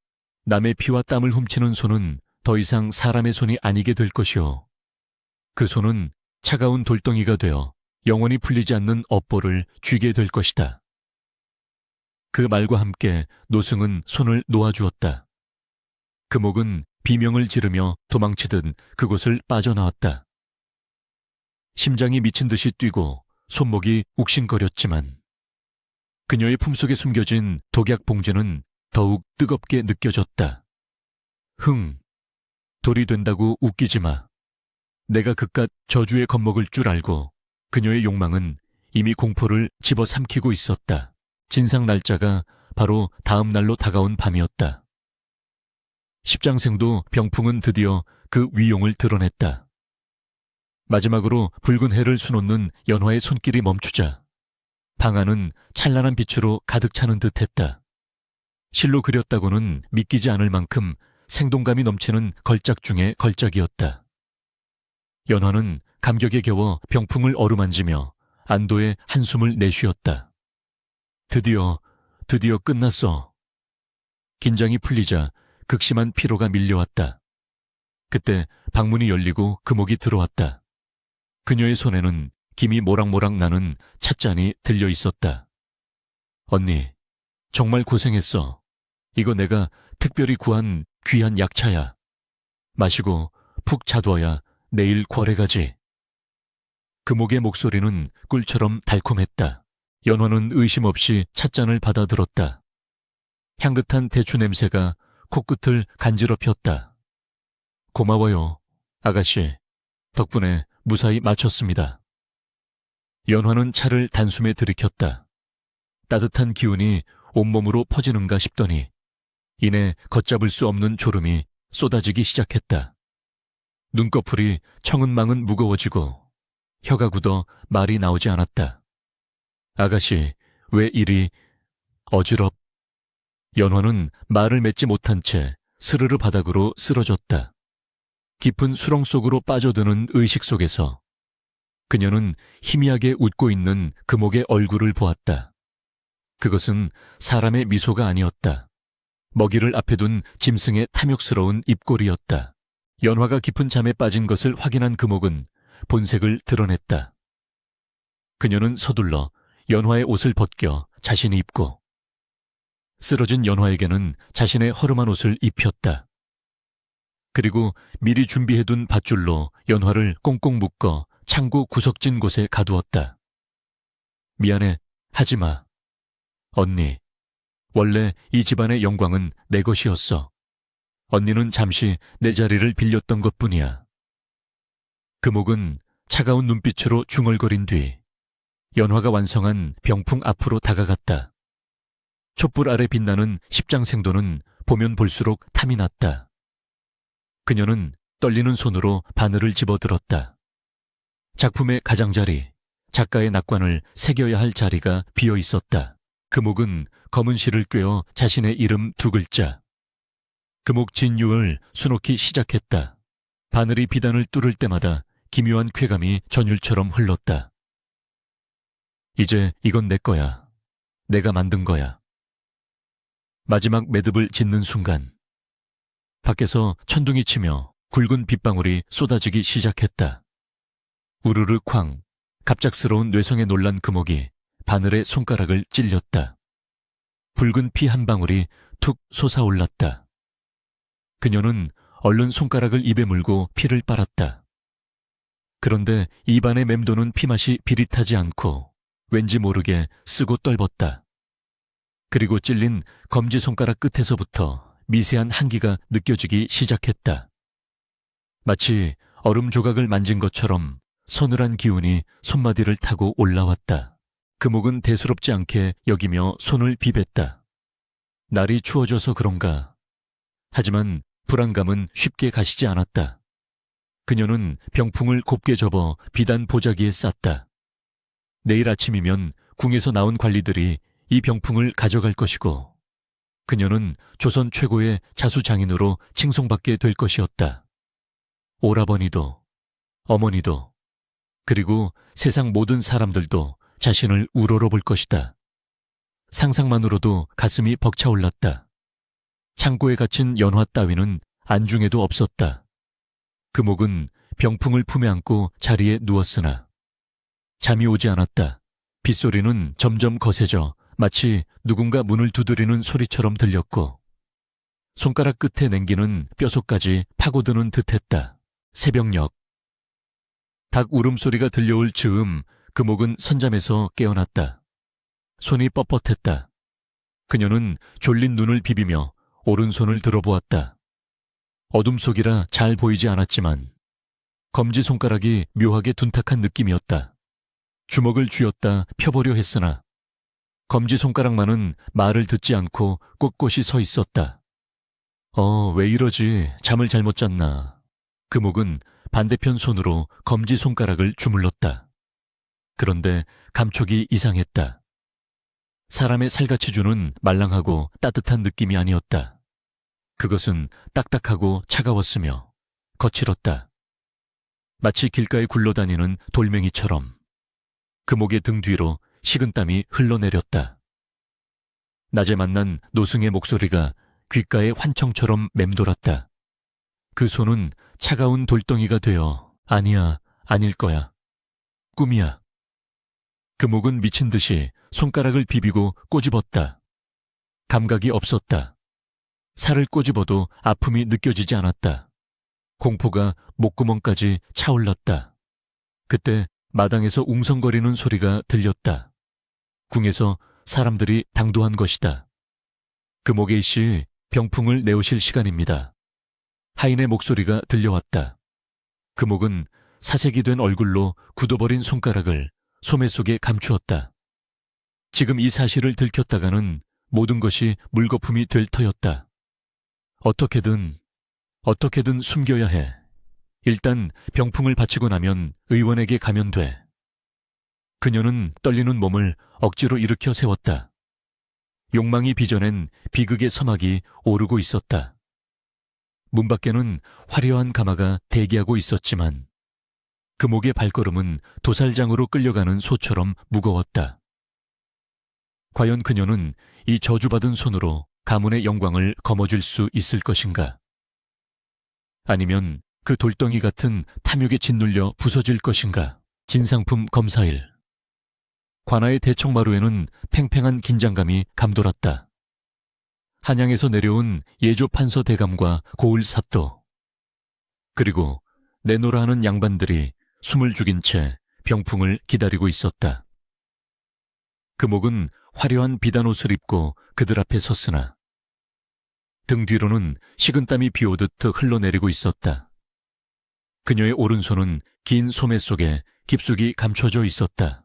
Speaker 1: 남의 피와 땀을 훔치는 손은 더 이상 사람의 손이 아니게 될 것이오. 그 손은 차가운 돌덩이가 되어 영원히 풀리지 않는 업보를 쥐게 될 것이다. 그 말과 함께 노승은 손을 놓아주었다. 금옥은 비명을 지르며 도망치듯 그곳을 빠져나왔다. 심장이 미친 듯이 뛰고 손목이 욱신거렸지만 그녀의 품속에 숨겨진 독약 봉제는 더욱 뜨겁게 느껴졌다. 돌이 된다고 웃기지 마. 내가 그깟 저주에 겁먹을 줄 알고 그녀의 욕망은 이미 공포를 집어삼키고 있었다. 진상 날짜가 바로 다음 날로 다가온 밤이었다. 십장생도 병풍은 드디어 그 위용을 드러냈다. 마지막으로 붉은 해를 수놓는 연화의 손길이 멈추자 방 안은 찬란한 빛으로 가득 차는 듯했다. 실로 그렸다고는 믿기지 않을 만큼 생동감이 넘치는 걸작 중의 걸작이었다. 연화는 감격에 겨워 병풍을 어루만지며 안도의 한숨을 내쉬었다. 드디어 끝났어. 긴장이 풀리자 극심한 피로가 밀려왔다. 그때 방문이 열리고 금옥이 들어왔다. 그녀의 손에는 김이 모락모락 나는 찻잔이 들려 있었다. 언니, 정말 고생했어. 이거 내가 특별히 구한 귀한 약차야. 마시고 푹 자둬야 내일 궐에 가지. 금옥의 목소리는 꿀처럼 달콤했다. 연화는 의심 없이 찻잔을 받아들었다. 향긋한 대추 냄새가 코끝을 간지럽혔다. 고마워요, 아가씨. 덕분에 무사히 마쳤습니다. 연화는 차를 단숨에 들이켰다. 따뜻한 기운이 온몸으로 퍼지는가 싶더니 이내 걷잡을 수 없는 졸음이 쏟아지기 시작했다. 눈꺼풀이 청은망은 무거워지고 혀가 굳어 말이 나오지 않았다. 아가씨, 왜 이리 어지럽? 연화는 말을 맺지 못한 채 스르르 바닥으로 쓰러졌다. 깊은 수렁 속으로 빠져드는 의식 속에서 그녀는 희미하게 웃고 있는 금옥의 얼굴을 보았다. 그것은 사람의 미소가 아니었다. 먹이를 앞에 둔 짐승의 탐욕스러운 입꼬리였다. 연화가 깊은 잠에 빠진 것을 확인한 금옥은 본색을 드러냈다. 그녀는 서둘러 연화의 옷을 벗겨 자신이 입고 쓰러진 연화에게는 자신의 허름한 옷을 입혔다. 그리고 미리 준비해둔 밧줄로 연화를 꽁꽁 묶어 창고 구석진 곳에 가두었다. 미안해, 하지마. 언니, 원래 이 집안의 영광은 내 것이었어. 언니는 잠시 내 자리를 빌렸던 것뿐이야. 금옥은 차가운 눈빛으로 중얼거린 뒤 연화가 완성한 병풍 앞으로 다가갔다. 촛불 아래 빛나는 십장생도는 보면 볼수록 탐이 났다. 그녀는 떨리는 손으로 바늘을 집어들었다. 작품의 가장자리, 작가의 낙관을 새겨야 할 자리가 비어 있었다. 금옥은 검은 실을 꿰어 자신의 이름 2글자. 금옥 진유를 수놓기 시작했다. 바늘이 비단을 뚫을 때마다 기묘한 쾌감이 전율처럼 흘렀다. 이제 이건 내 거야. 내가 만든 거야. 마지막 매듭을 짓는 순간 밖에서 천둥이 치며 굵은 빗방울이 쏟아지기 시작했다. 우르르 쾅, 갑작스러운 뇌성에 놀란 금옥이 바늘에 손가락을 찔렸다. 붉은 피 한 방울이 툭 솟아올랐다. 그녀는 얼른 손가락을 입에 물고 피를 빨았다. 그런데 입안에 맴도는 피맛이 비릿하지 않고 왠지 모르게 쓰고 떨궜다. 그리고 찔린 검지손가락 끝에서부터 미세한 한기가 느껴지기 시작했다. 마치 얼음 조각을 만진 것처럼 서늘한 기운이 손마디를 타고 올라왔다. 금옥은 대수롭지 않게 여기며 손을 비볐다. 날이 추워져서 그런가. 하지만 불안감은 쉽게 가시지 않았다. 그녀는 병풍을 곱게 접어 비단 보자기에 쌌다. 내일 아침이면 궁에서 나온 관리들이 이 병풍을 가져갈 것이고 그녀는 조선 최고의 자수장인으로 칭송받게 될 것이었다. 오라버니도, 어머니도, 그리고 세상 모든 사람들도 자신을 우러러볼 것이다. 상상만으로도 가슴이 벅차올랐다. 창고에 갇힌 연화 따위는 안중에도 없었다. 금옥은 병풍을 품에 안고 자리에 누웠으나 잠이 오지 않았다. 빗소리는 점점 거세져 마치 누군가 문을 두드리는 소리처럼 들렸고 손가락 끝에 냉기는 뼈속까지 파고드는 듯했다. 새벽녘. 닭 울음소리가 들려올 즈음 금옥은 선잠에서 깨어났다. 손이 뻣뻣했다. 그녀는 졸린 눈을 비비며 오른손을 들어보았다. 어둠 속이라 잘 보이지 않았지만 검지손가락이 묘하게 둔탁한 느낌이었다. 주먹을 쥐었다 펴보려 했으나 검지손가락만은 말을 듣지 않고 꼿꼿이 서 있었다. 왜 이러지? 잠을 잘못 잤나. 금옥은 반대편 손으로 검지손가락을 주물렀다. 그런데 감촉이 이상했다. 사람의 살같이 주는 말랑하고 따뜻한 느낌이 아니었다. 그것은 딱딱하고 차가웠으며 거칠었다. 마치 길가에 굴러다니는 돌멩이처럼 금옥의 등 뒤로 식은땀이 흘러내렸다. 낮에 만난 노승의 목소리가 귓가에 환청처럼 맴돌았다. 그 손은 차가운 돌덩이가 되어 아니야, 아닐 거야. 꿈이야. 금옥은 미친 듯이 손가락을 비비고 꼬집었다. 감각이 없었다. 살을 꼬집어도 아픔이 느껴지지 않았다. 공포가 목구멍까지 차올랐다. 그때 마당에서 웅성거리는 소리가 들렸다. 궁에서 사람들이 당도한 것이다. 금옥의 씨, 병풍을 내오실 시간입니다. 하인의 목소리가 들려왔다. 금옥은 사색이 된 얼굴로 굳어버린 손가락을 소매 속에 감추었다. 지금 이 사실을 들켰다가는 모든 것이 물거품이 될 터였다. 어떻게든 숨겨야 해. 일단 병풍을 바치고 나면 의원에게 가면 돼. 그녀는 떨리는 몸을 억지로 일으켜 세웠다. 욕망이 빚어낸 비극의 서막이 오르고 있었다. 문 밖에는 화려한 가마가 대기하고 있었지만 금옥의 발걸음은 도살장으로 끌려가는 소처럼 무거웠다. 과연 그녀는 이 저주받은 손으로 가문의 영광을 거머쥘 수 있을 것인가? 아니면 그 돌덩이 같은 탐욕에 짓눌려 부서질 것인가? 진상품 검사일. 관아의 대청마루에는 팽팽한 긴장감이 감돌았다. 한양에서 내려온 예조 판서 대감과 고을 사또, 그리고 내노라 하는 양반들이 숨을 죽인 채 병풍을 기다리고 있었다. 금옥은 화려한 비단옷을 입고 그들 앞에 섰으나 등 뒤로는 식은땀이 비오듯 흘러내리고 있었다. 그녀의 오른손은 긴 소매 속에 깊숙이 감춰져 있었다.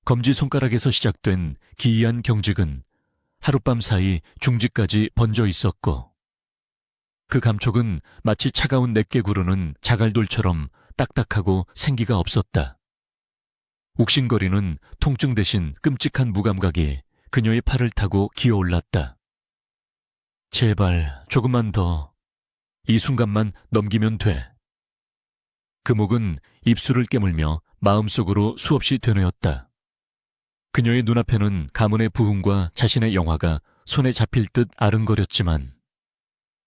Speaker 1: 검지손가락에서 시작된 기이한 경직은 하룻밤 사이 중지까지 번져 있었고 그 감촉은 마치 차가운 내게 구르는 자갈돌처럼 딱딱하고 생기가 없었다. 욱신거리는 통증 대신 끔찍한 무감각이 그녀의 팔을 타고 기어올랐다. 제발 조금만 더. 이 순간만 넘기면 돼. 금옥은 입술을 깨물며 마음속으로 수없이 되뇌었다. 그녀의 눈앞에는 가문의 부흥과 자신의 영화가 손에 잡힐 듯 아른거렸지만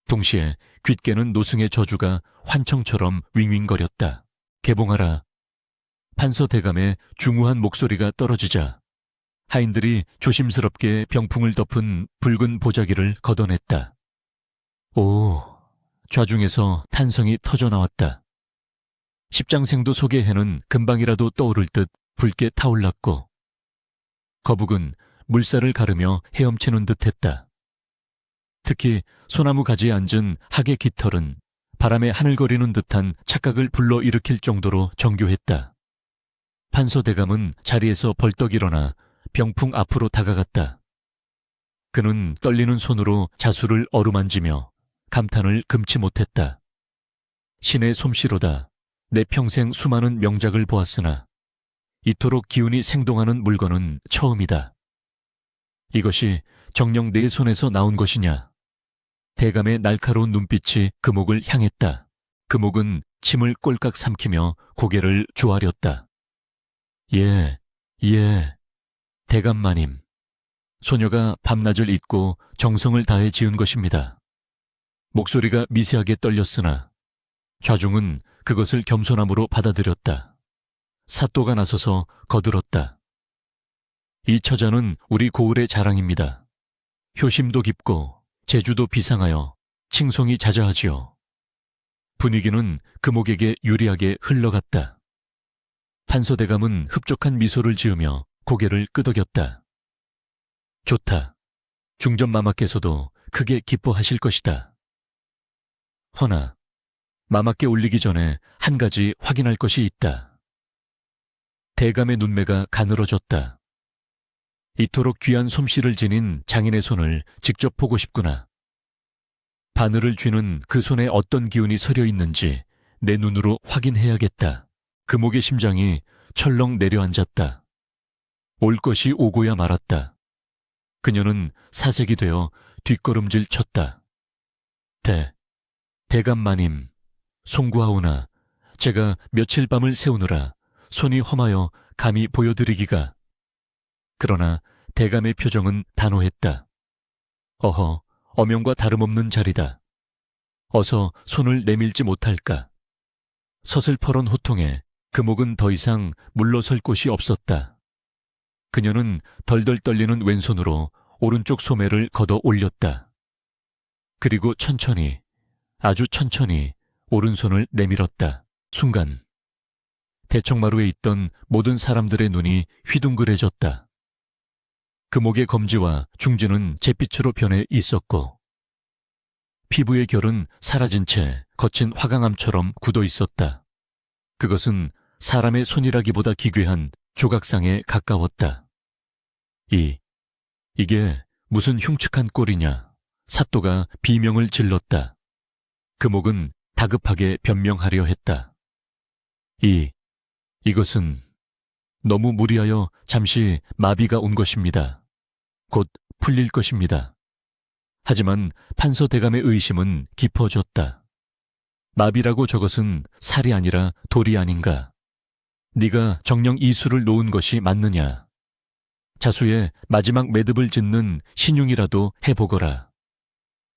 Speaker 1: 동시에 귓게는 노승의 저주가 환청처럼 윙윙거렸다. 개봉하라. 판서 대감의 중후한 목소리가 떨어지자 하인들이 조심스럽게 병풍을 덮은 붉은 보자기를 걷어냈다. 오, 좌중에서 탄성이 터져나왔다. 십장생도 속의 해는 금방이라도 떠오를 듯 붉게 타올랐고 거북은 물살을 가르며 헤엄치는 듯했다. 특히 소나무 가지에 앉은 학의 깃털은 바람에 하늘거리는 듯한 착각을 불러일으킬 정도로 정교했다. 판서 대감은 자리에서 벌떡 일어나 병풍 앞으로 다가갔다. 그는 떨리는 손으로 자수를 어루만지며 감탄을 금치 못했다. 신의 솜씨로다. 내 평생 수많은 명작을 보았으나 이토록 기운이 생동하는 물건은 처음이다. 이것이 정녕 내 손에서 나온 것이냐? 대감의 날카로운 눈빛이 금옥을 향했다. 금옥은 침을 꼴깍 삼키며 고개를 조아렸다. 예, 대감마님. 소녀가 밤낮을 잊고 정성을 다해 지은 것입니다. 목소리가 미세하게 떨렸으나 좌중은 그것을 겸손함으로 받아들였다. 사또가 나서서 거들었다. 이 처자는 우리 고을의 자랑입니다. 효심도 깊고 재주도 비상하여 칭송이 자자하지요. 분위기는 금옥에게 유리하게 흘러갔다. 판서대감은 흡족한 미소를 지으며 고개를 끄덕였다. 좋다. 중전마마께서도 크게 기뻐하실 것이다. 허나 마마께 올리기 전에 한 가지 확인할 것이 있다. 대감의 눈매가 가늘어졌다. 이토록 귀한 솜씨를 지닌 장인의 손을 직접 보고 싶구나. 바늘을 쥐는 그 손에 어떤 기운이 서려 있는지 내 눈으로 확인해야겠다. 금옥의 심장이 철렁 내려앉았다. 올 것이 오고야 말았다. 그녀는 사색이 되어 뒷걸음질 쳤다. 대감마님, 송구하오나 제가 며칠 밤을 새우느라 손이 험하여 감히 보여드리기가. 그러나 대감의 표정은 단호했다. 어허, 엄연과 다름없는 자리다. 어서 손을 내밀지 못할까. 서슬퍼런 호통에 금옥은 더 이상 물러설 곳이 없었다. 그녀는 덜덜 떨리는 왼손으로 오른쪽 소매를 걷어 올렸다. 그리고 천천히, 아주 천천히 오른손을 내밀었다. 순간 대청마루에 있던 모든 사람들의 눈이 휘둥그레졌다. 금옥의 검지와 중지는 잿빛으로 변해 있었고 피부의 결은 사라진 채 거친 화강암처럼 굳어 있었다. 그것은 사람의 손이라기보다 기괴한 조각상에 가까웠다. 이게 무슨 흉측한 꼴이냐. 사또가 비명을 질렀다. 금옥은 다급하게 변명하려 했다. 이것은 너무 무리하여 잠시 마비가 온 것입니다. 곧 풀릴 것입니다. 하지만 판서 대감의 의심은 깊어졌다. 마비라고 저것은 살이 아니라 돌이 아닌가. 네가 정녕 이 수를 놓은 것이 맞느냐. 자수의 마지막 매듭을 짓는 신용이라도 해보거라.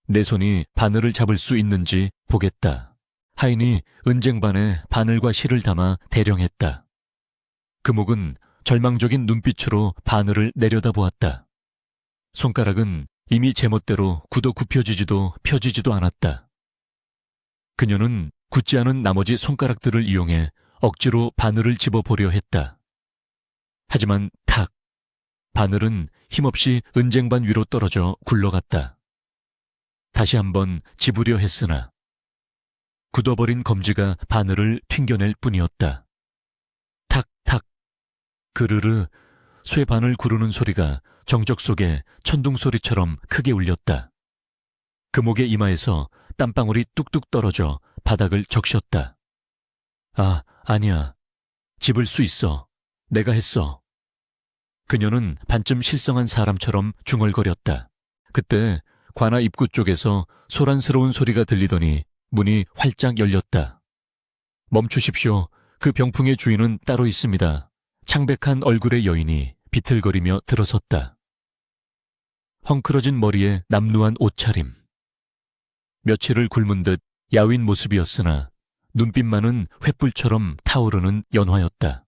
Speaker 1: 내 손이 바늘을 잡을 수 있는지 보겠다. 하인이 은쟁반에 바늘과 실을 담아 대령했다. 금옥은 절망적인 눈빛으로 바늘을 내려다보았다. 손가락은 이미 제멋대로 굳어 굽혀지지도 펴지지도 않았다. 그녀는 굳지 않은 나머지 손가락들을 이용해 억지로 바늘을 집어보려 했다. 하지만 탁! 바늘은 힘없이 은쟁반 위로 떨어져 굴러갔다. 다시 한번 집으려 했으나 굳어버린 검지가 바늘을 튕겨낼 뿐이었다. 탁탁! 그르르! 쇠 바늘 구르는 소리가 정적 속에 천둥 소리처럼 크게 울렸다. 금옥의 이마에서 땀방울이 뚝뚝 떨어져 바닥을 적셨다. 아니야. 집을 수 있어. 내가 했어. 그녀는 반쯤 실성한 사람처럼 중얼거렸다. 그때 관아 입구 쪽에서 소란스러운 소리가 들리더니 문이 활짝 열렸다. 멈추십시오. 그 병풍의 주인은 따로 있습니다. 창백한 얼굴의 여인이 비틀거리며 들어섰다. 헝클어진 머리에 남루한 옷차림. 며칠을 굶은 듯 야윈 모습이었으나 눈빛만은 횃불처럼 타오르는 연화였다.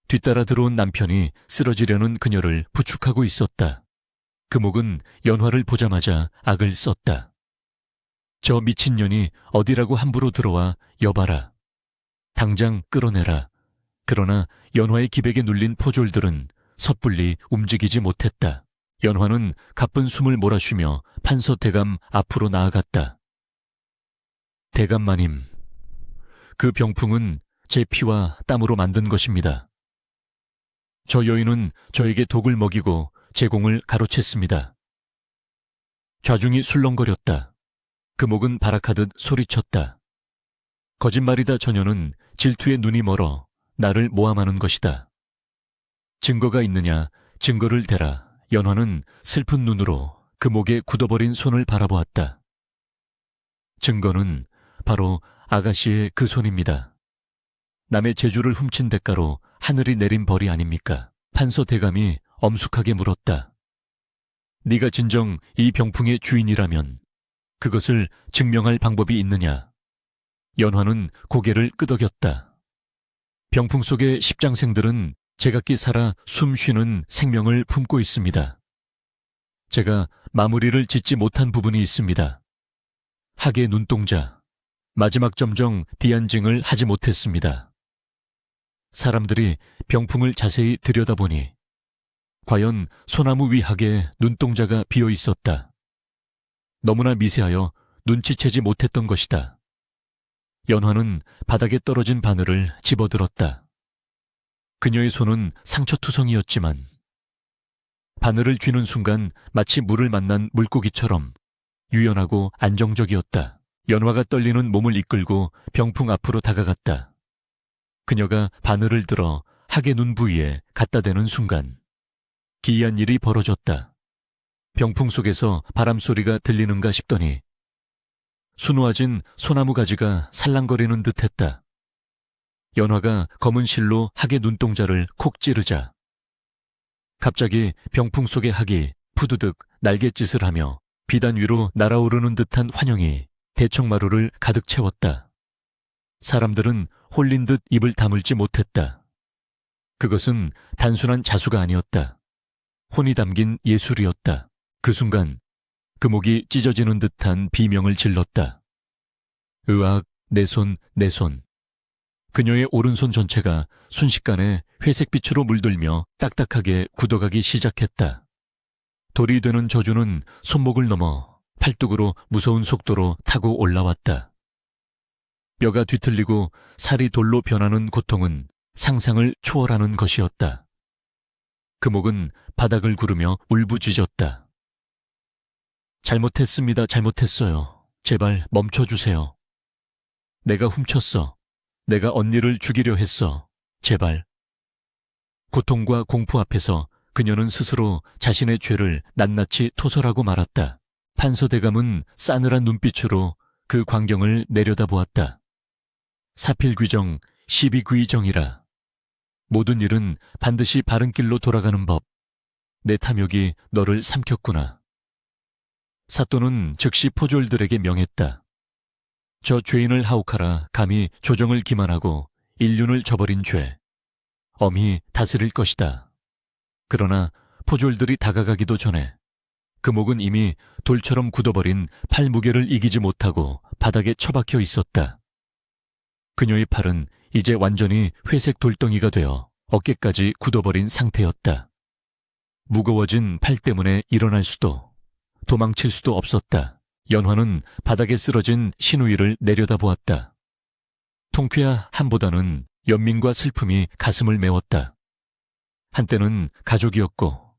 Speaker 1: 뒤따라 들어온 남편이 쓰러지려는 그녀를 부축하고 있었다. 금옥은 연화를 보자마자 악을 썼다. 저 미친년이 어디라고 함부로 들어와 여봐라. 당장 끌어내라. 그러나 연화의 기백에 눌린 포졸들은 섣불리 움직이지 못했다. 연화는 가쁜 숨을 몰아쉬며 판서 대감 앞으로 나아갔다. 대감마님, 그 병풍은 제 피와 땀으로 만든 것입니다. 저 여인은 저에게 독을 먹이고 제공을 가로챘습니다. 좌중이 술렁거렸다. 금옥은 발악하듯 소리쳤다. 거짓말이다. 저녀는 질투에 눈이 멀어 나를 모함하는 것이다. 증거가 있느냐? 증거를 대라. 연화는 슬픈 눈으로 금옥의 굳어버린 손을 바라보았다. 증거는 바로 아가씨의 그 손입니다. 남의 재주를 훔친 대가로 하늘이 내린 벌이 아닙니까? 판서 대감이 엄숙하게 물었다. 네가 진정 이 병풍의 주인이라면 그것을 증명할 방법이 있느냐? 연화는 고개를 끄덕였다. 병풍 속의 십장생들은 제각기 살아 숨 쉬는 생명을 품고 있습니다. 제가 마무리를 짓지 못한 부분이 있습니다. 학의 눈동자, 마지막 점정 디안징을 하지 못했습니다. 사람들이 병풍을 자세히 들여다보니 과연 소나무 위 학에 눈동자가 비어 있었다. 너무나 미세하여 눈치채지 못했던 것이다. 연화는 바닥에 떨어진 바늘을 집어들었다. 그녀의 손은 상처투성이었지만 바늘을 쥐는 순간 마치 물을 만난 물고기처럼 유연하고 안정적이었다. 연화가 떨리는 몸을 이끌고 병풍 앞으로 다가갔다. 그녀가 바늘을 들어 학의 눈 부위에 갖다 대는 순간 기이한 일이 벌어졌다. 병풍 속에서 바람소리가 들리는가 싶더니 수놓아진 소나무 가지가 살랑거리는 듯했다. 연화가 검은 실로 학의 눈동자를 콕 찌르자 갑자기 병풍 속의 학이 푸드득 날갯짓을 하며 비단 위로 날아오르는 듯한 환영이 대청마루를 가득 채웠다. 사람들은 홀린 듯 입을 다물지 못했다. 그것은 단순한 자수가 아니었다. 혼이 담긴 예술이었다. 그 순간 금옥이 찢어지는 듯한 비명을 질렀다. 으악, 내 손, 내 손. 그녀의 오른손 전체가 순식간에 회색빛으로 물들며 딱딱하게 굳어가기 시작했다. 돌이 되는 저주는 손목을 넘어 팔뚝으로 무서운 속도로 타고 올라왔다. 뼈가 뒤틀리고 살이 돌로 변하는 고통은 상상을 초월하는 것이었다. 금옥은 바닥을 구르며 울부짖었다. 잘못했습니다. 잘못했어요. 제발 멈춰주세요. 내가 훔쳤어. 내가 언니를 죽이려 했어. 제발. 고통과 공포 앞에서 그녀는 스스로 자신의 죄를 낱낱이 토설하고 말았다. 판서대감은 싸늘한 눈빛으로 그 광경을 내려다보았다. 사필귀정, 시비귀정이라. 모든 일은 반드시 바른 길로 돌아가는 법. 내 탐욕이 너를 삼켰구나. 사또는 즉시 포졸들에게 명했다. 저 죄인을 하옥하라 감히 조정을 기만하고 인륜을 저버린 죄. 엄히 다스릴 것이다. 그러나 포졸들이 다가가기도 전에 금옥은 이미 돌처럼 굳어버린 팔 무게를 이기지 못하고 바닥에 처박혀 있었다. 그녀의 팔은 이제 완전히 회색 돌덩이가 되어 어깨까지 굳어버린 상태였다. 무거워진 팔 때문에 일어날 수도 도망칠 수도 없었다. 연화는 바닥에 쓰러진 신우이를 내려다보았다. 통쾌한 함보다는 연민과 슬픔이 가슴을 메웠다. 한때는 가족이었고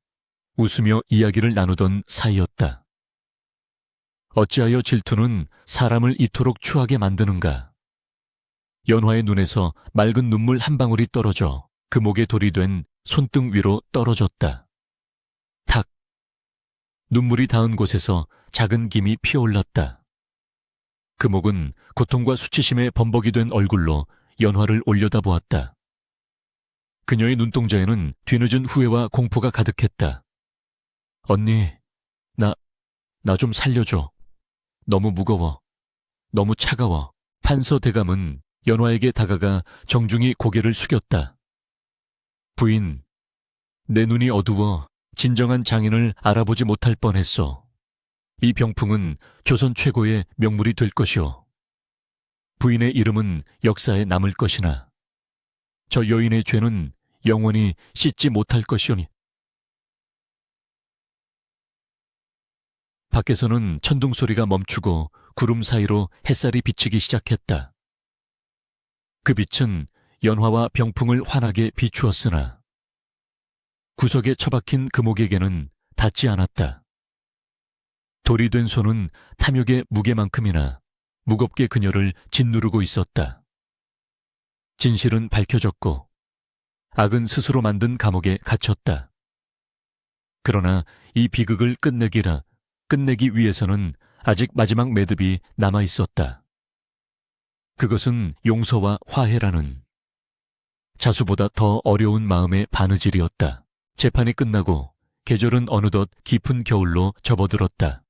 Speaker 1: 웃으며 이야기를 나누던 사이였다. 어찌하여 질투는 사람을 이토록 추하게 만드는가? 연화의 눈에서 맑은 눈물 한 방울이 떨어져 금옥에 돌이 된 손등 위로 떨어졌다. 탁! 눈물이 닿은 곳에서 작은 김이 피어올랐다. 금옥은 고통과 수치심에 범벅이 된 얼굴로 연화를 올려다보았다. 그녀의 눈동자에는 뒤늦은 후회와 공포가 가득했다. 언니, 나 좀 살려줘. 너무 무거워. 너무 차가워. 판서 대감은 연화에게 다가가 정중히 고개를 숙였다. 부인, 내 눈이 어두워 진정한 장인을 알아보지 못할 뻔했소. 이 병풍은 조선 최고의 명물이 될 것이오. 부인의 이름은 역사에 남을 것이나 저 여인의 죄는 영원히 씻지 못할 것이오니. 밖에서는 천둥 소리가 멈추고 구름 사이로 햇살이 비치기 시작했다. 그 빛은 연화와 병풍을 환하게 비추었으나 구석에 처박힌 금옥에게는 닿지 않았다. 돌이 된 손은 탐욕의 무게만큼이나 무겁게 그녀를 짓누르고 있었다. 진실은 밝혀졌고 악은 스스로 만든 감옥에 갇혔다. 그러나 이 비극을 끝내기 위해서는 아직 마지막 매듭이 남아 있었다. 그것은 용서와 화해라는 자수보다 더 어려운 마음의 바느질이었다. 재판이 끝나고 계절은 어느덧 깊은 겨울로 접어들었다.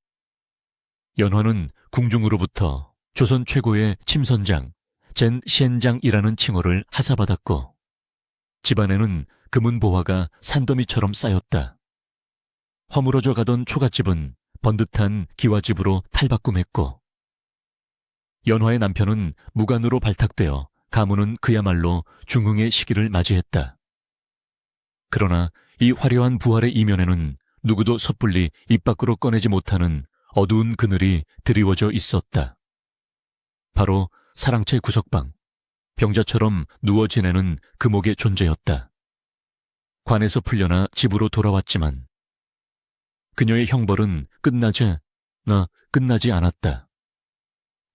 Speaker 1: 연화는 궁중으로부터 조선 최고의 침선장, 젠 시엔장이라는 칭호를 하사받았고 집안에는 금은 보화가 산더미처럼 쌓였다. 허물어져 가던 초가집은 번듯한 기와집으로 탈바꿈했고 연화의 남편은 무관으로 발탁되어 가문은 그야말로 중흥의 시기를 맞이했다. 그러나 이 화려한 부활의 이면에는 누구도 섣불리 입 밖으로 꺼내지 못하는 어두운 그늘이 드리워져 있었다. 바로 사랑채 구석방, 병자처럼 누워 지내는 금옥의 존재였다. 관에서 풀려나 집으로 돌아왔지만 그녀의 형벌은 끝나지 않았다.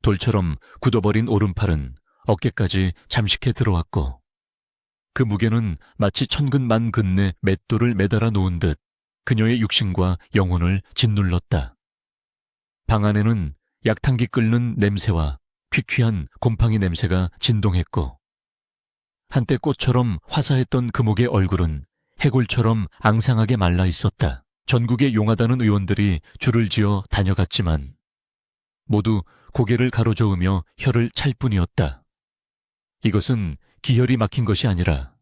Speaker 1: 돌처럼 굳어버린 오른팔은 어깨까지 잠식해 들어왔고 그 무게는 마치 천근만근의 맷돌을 매달아 놓은 듯 그녀의 육신과 영혼을 짓눌렀다. 방 안에는 약탕기 끓는 냄새와 퀴퀴한 곰팡이 냄새가 진동했고 한때 꽃처럼 화사했던 금옥의 얼굴은 해골처럼 앙상하게 말라 있었다. 전국의 용하다는 의원들이 줄을 지어 다녀갔지만 모두 고개를 가로저으며 혀를 찰 뿐이었다. 이것은 기혈이 막힌 것이 아니라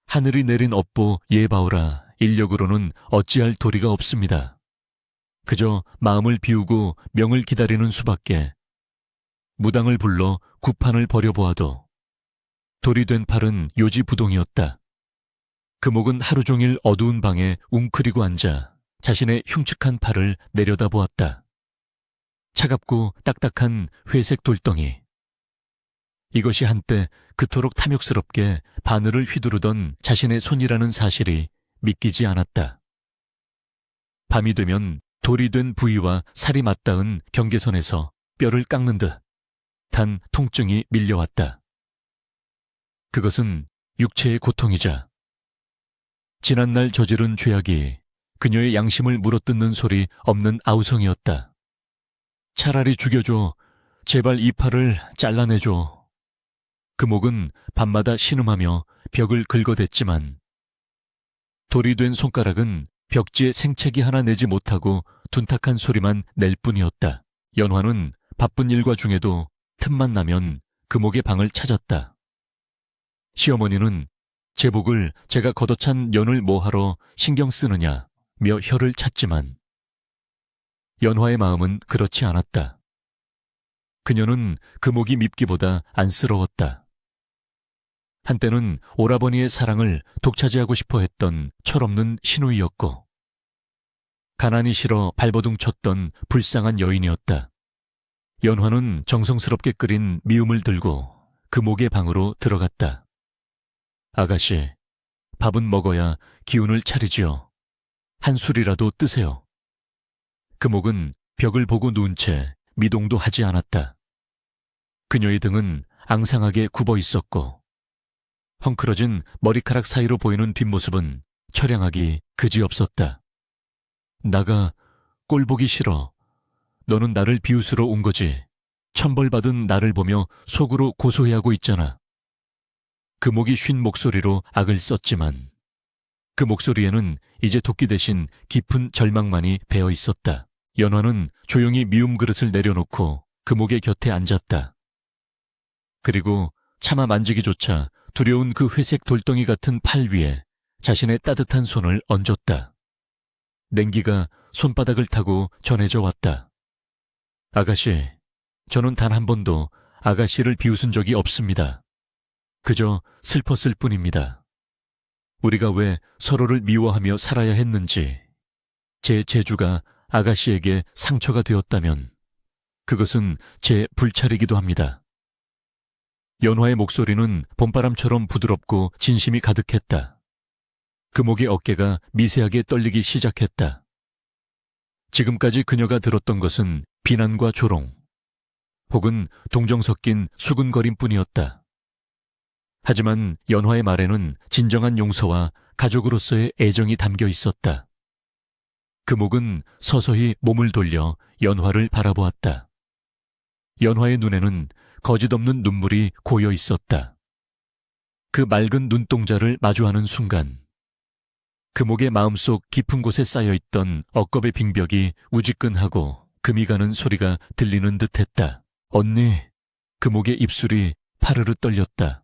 Speaker 1: 하늘이 내린 업보 예바오라 인력으로는 어찌할 도리가 없습니다. 그저 마음을 비우고 명을 기다리는 수밖에. 무당을 불러 구판을 벌여보아도 돌이 된 팔은 요지부동이었다. 금옥은 하루 종일 어두운 방에 웅크리고 앉아 자신의 흉측한 팔을 내려다보았다. 차갑고 딱딱한 회색 돌덩이. 이것이 한때 그토록 탐욕스럽게 바늘을 휘두르던 자신의 손이라는 사실이 믿기지 않았다. 밤이 되면 돌이 된 부위와 살이 맞닿은 경계선에서 뼈를 깎는 듯 단 통증이 밀려왔다. 그것은 육체의 고통이자 지난날 저지른 죄악이 그녀의 양심을 물어뜯는 소리 없는 아우성이었다. 차라리 죽여줘. 제발 이 팔을 잘라내줘. 금옥은 밤마다 신음하며 벽을 긁어댔지만 돌이 된 손가락은 벽지에 생채기 하나 내지 못하고 둔탁한 소리만 낼 뿐이었다. 연화는 바쁜 일과 중에도 틈만 나면 금옥의 방을 찾았다. 시어머니는 제복을 제가 걷어찬 연을 뭐하러 신경 쓰느냐며 혀를 찼지만 연화의 마음은 그렇지 않았다. 그녀는 금옥이 밉기보다 안쓰러웠다. 한때는 오라버니의 사랑을 독차지하고 싶어 했던 철없는 신우이였고 가난이 싫어 발버둥 쳤던 불쌍한 여인이었다. 연화는 정성스럽게 끓인 미음을 들고 금옥의 방으로 들어갔다. 아가씨, 밥은 먹어야 기운을 차리지요. 한 술이라도 뜨세요. 금옥은 벽을 보고 누운 채 미동도 하지 않았다. 그녀의 등은 앙상하게 굽어 있었고 헝클어진 머리카락 사이로 보이는 뒷모습은 처량하기 그지없었다. 나가 꼴 보기 싫어. 너는 나를 비웃으러 온 거지. 천벌받은 나를 보며 속으로 고소해하고 있잖아. 금옥이 쉰 목소리로 악을 썼지만 그 목소리에는 이제 도끼 대신 깊은 절망만이 배어 있었다. 연화는 조용히 미움 그릇을 내려놓고 금옥의 곁에 앉았다. 그리고 차마 만지기조차 두려운 그 회색 돌덩이 같은 팔 위에 자신의 따뜻한 손을 얹었다. 냉기가 손바닥을 타고 전해져 왔다. 아가씨, 저는 단 한 번도 아가씨를 비웃은 적이 없습니다. 그저 슬펐을 뿐입니다. 우리가 왜 서로를 미워하며 살아야 했는지, 제 재주가 아가씨에게 상처가 되었다면 그것은 제 불찰이기도 합니다. 연화의 목소리는 봄바람처럼 부드럽고 진심이 가득했다. 금옥의 어깨가 미세하게 떨리기 시작했다. 지금까지 그녀가 들었던 것은 비난과 조롱, 혹은 동정 섞인 수근거림뿐이었다. 하지만 연화의 말에는 진정한 용서와 가족으로서의 애정이 담겨 있었다. 금옥은 서서히 몸을 돌려 연화를 바라보았다. 연화의 눈에는 거짓없는 눈물이 고여 있었다. 그 맑은 눈동자를 마주하는 순간 금옥의 마음속 깊은 곳에 쌓여있던 억겁의 빙벽이 우지끈하고 금이 가는 소리가 들리는 듯했다. 언니, 금옥의 입술이 파르르 떨렸다.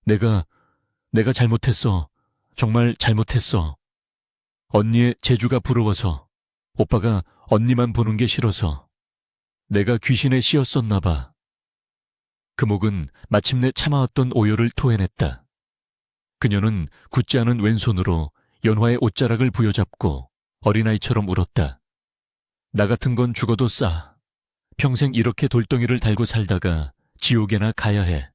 Speaker 1: 내가 잘못했어. 정말 잘못했어. 언니의 재주가 부러워서, 오빠가 언니만 보는 게 싫어서 내가 귀신에 씌었었나 봐. 금옥은 마침내 참아왔던 오열을 토해냈다. 그녀는 굳지 않은 왼손으로 연화의 옷자락을 부여잡고 어린아이처럼 울었다. 나 같은 건 죽어도 싸. 평생 이렇게 돌덩이를 달고 살다가 지옥에나 가야 해.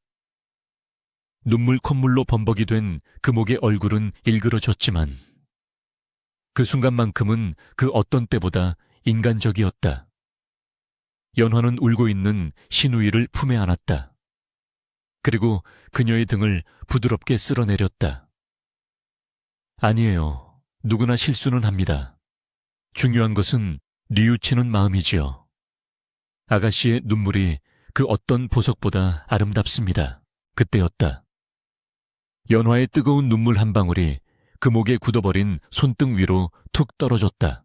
Speaker 1: 눈물 콧물로 범벅이 된 금옥의 얼굴은 일그러졌지만 그 순간만큼은 그 어떤 때보다 인간적이었다. 연화는 울고 있는 신우이를 품에 안았다. 그리고 그녀의 등을 부드럽게 쓸어내렸다. 아니에요. 누구나 실수는 합니다. 중요한 것은 뉘우치는 마음이지요. 아가씨의 눈물이 그 어떤 보석보다 아름답습니다. 그때였다. 연화의 뜨거운 눈물 한 방울이 금옥에 굳어버린 손등 위로 툭 떨어졌다.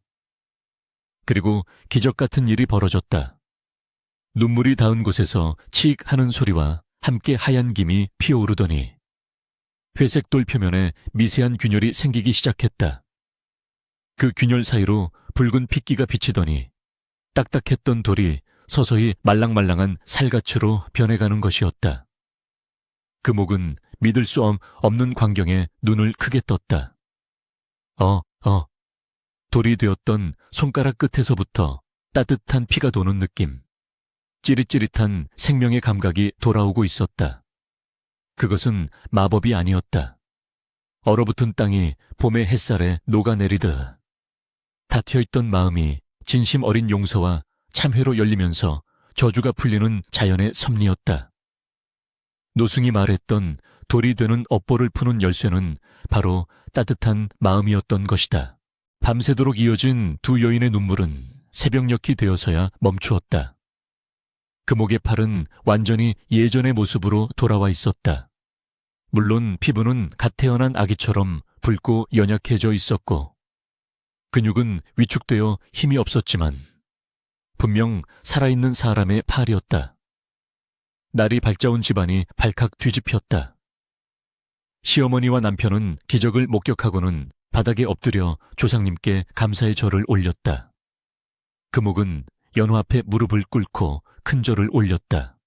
Speaker 1: 그리고 기적 같은 일이 벌어졌다. 눈물이 닿은 곳에서 칙 하는 소리와 함께 하얀 김이 피어오르더니 회색 돌 표면에 미세한 균열이 생기기 시작했다. 그 균열 사이로 붉은 핏기가 비치더니 딱딱했던 돌이 서서히 말랑말랑한 살갗으로 변해가는 것이었다. 금옥은 믿을 수 없는 광경에 눈을 크게 떴다. 돌이 되었던 손가락 끝에서부터 따뜻한 피가 도는 느낌, 찌릿찌릿한 생명의 감각이 돌아오고 있었다. 그것은 마법이 아니었다. 얼어붙은 땅이 봄의 햇살에 녹아내리듯 닫혀있던 마음이 진심 어린 용서와 참회로 열리면서 저주가 풀리는 자연의 섭리였다. 노승이 말했던 돌이 되는 업보를 푸는 열쇠는 바로 따뜻한 마음이었던 것이다. 밤새도록 이어진 두 여인의 눈물은 새벽녘이 되어서야 멈추었다. 금옥의 팔은 완전히 예전의 모습으로 돌아와 있었다. 물론 피부는 갓 태어난 아기처럼 붉고 연약해져 있었고 근육은 위축되어 힘이 없었지만 분명 살아있는 사람의 팔이었다. 날이 밝자온 집안이 발칵 뒤집혔다. 시어머니와 남편은 기적을 목격하고는 바닥에 엎드려 조상님께 감사의 절을 올렸다. 금옥은 연화 앞에 무릎을 꿇고 큰 절을 올렸다.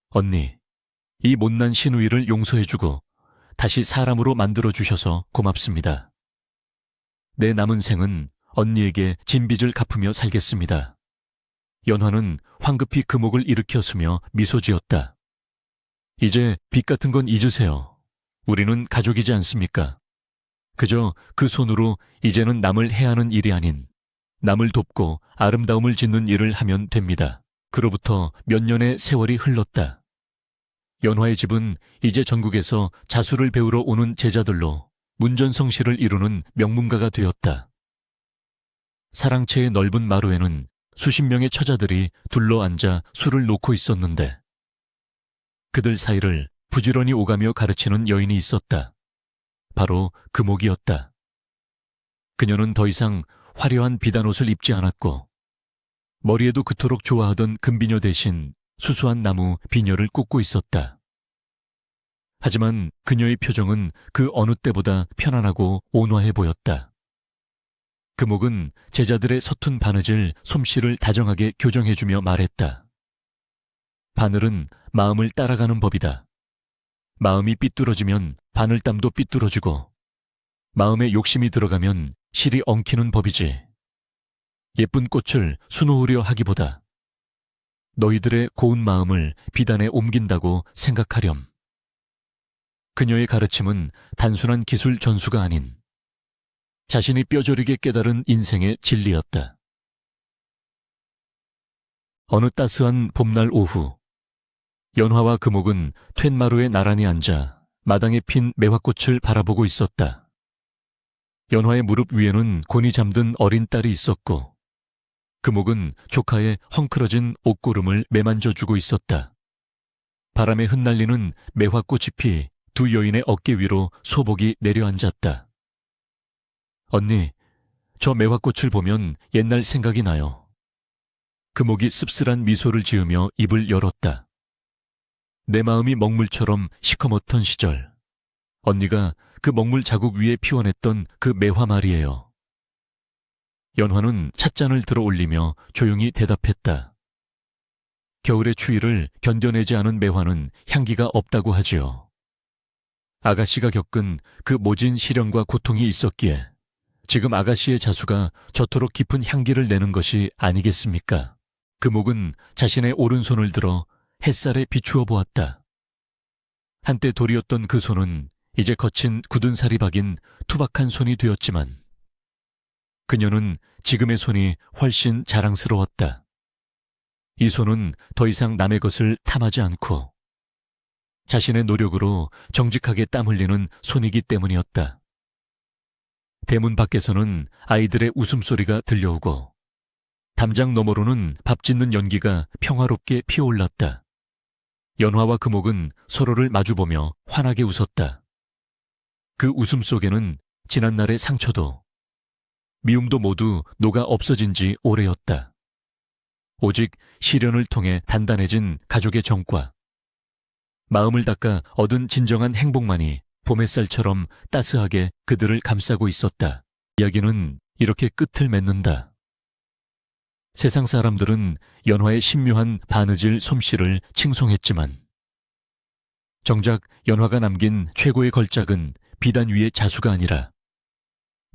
Speaker 1: 언니, 이 못난 시누이를 용서해주고 다시 사람으로 만들어주셔서 고맙습니다. 내 남은 생은 언니에게 진 빚을 갚으며 살겠습니다. 연화는 황급히 금옥을 일으켰으며 미소 지었다. 이제 빚 같은 건 잊으세요. 우리는 가족이지 않습니까? 그저 그 손으로 이제는 남을 해하는 일이 아닌 남을 돕고 아름다움을 짓는 일을 하면 됩니다. 그로부터 몇 년의 세월이 흘렀다. 연화의 집은 이제 전국에서 자수를 배우러 오는 제자들로 문전성시를 이루는 명문가가 되었다. 사랑채의 넓은 마루에는 수십 명의 처자들이 둘러앉아 술을 놓고 있었는데 그들 사이를 부지런히 오가며 가르치는 여인이 있었다. 바로 금옥이었다. 그녀는 더 이상 화려한 비단옷을 입지 않았고 머리에도 그토록 좋아하던 금비녀 대신 수수한 나무 비녀를 꽂고 있었다. 하지만 그녀의 표정은 그 어느 때보다 편안하고 온화해 보였다. 금옥은 제자들의 서툰 바느질 솜씨를 다정하게 교정해주며 말했다. 바늘은 마음을 따라가는 법이다. 마음이 삐뚤어지면 바늘땀도 삐뚤어지고 마음에 욕심이 들어가면 실이 엉키는 법이지. 예쁜 꽃을 수놓으려 하기보다 너희들의 고운 마음을 비단에 옮긴다고 생각하렴. 그녀의 가르침은 단순한 기술 전수가 아닌 자신이 뼈저리게 깨달은 인생의 진리였다. 어느 따스한 봄날 오후, 연화와 금옥은 툇마루에 나란히 앉아 마당에 핀 매화꽃을 바라보고 있었다. 연화의 무릎 위에는 곤히 잠든 어린 딸이 있었고 금옥은 조카의 헝클어진 옷고름을 매만져주고 있었다. 바람에 흩날리는 매화꽃이 피 두 여인의 어깨 위로 소복이 내려앉았다. 언니, 저 매화꽃을 보면 옛날 생각이 나요. 금옥이 씁쓸한 미소를 지으며 입을 열었다. 내 마음이 먹물처럼 시커멓던 시절, 언니가 그 먹물 자국 위에 피워냈던 그 매화 말이에요. 연화는 찻잔을 들어 올리며 조용히 대답했다. 겨울의 추위를 견뎌내지 않은 매화는 향기가 없다고 하지요. 아가씨가 겪은 그 모진 시련과 고통이 있었기에 지금 아가씨의 자수가 저토록 깊은 향기를 내는 것이 아니겠습니까? 금옥은 자신의 오른손을 들어 햇살에 비추어 보았다. 한때 돌이었던 그 손은 이제 거친 굳은 살이 박인 투박한 손이 되었지만 그녀는 지금의 손이 훨씬 자랑스러웠다. 이 손은 더 이상 남의 것을 탐하지 않고 자신의 노력으로 정직하게 땀 흘리는 손이기 때문이었다. 대문 밖에서는 아이들의 웃음소리가 들려오고 담장 너머로는 밥 짓는 연기가 평화롭게 피어올랐다. 연화와 금옥은 서로를 마주보며 환하게 웃었다. 그 웃음 속에는 지난날의 상처도, 미움도 모두 녹아 없어진 지 오래였다. 오직 시련을 통해 단단해진 가족의 정과, 마음을 닦아 얻은 진정한 행복만이 봄햇살처럼 따스하게 그들을 감싸고 있었다. 이야기는 이렇게 끝을 맺는다. 세상 사람들은 연화의 신묘한 바느질 솜씨를 칭송했지만 정작 연화가 남긴 최고의 걸작은 비단 위의 자수가 아니라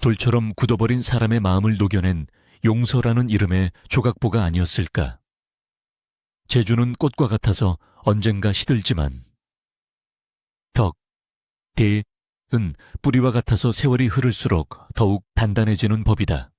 Speaker 1: 돌처럼 굳어버린 사람의 마음을 녹여낸 용서라는 이름의 조각보가 아니었을까. 제주는 꽃과 같아서 언젠가 시들지만 덕, 대, 은 뿌리와 같아서 세월이 흐를수록 더욱 단단해지는 법이다.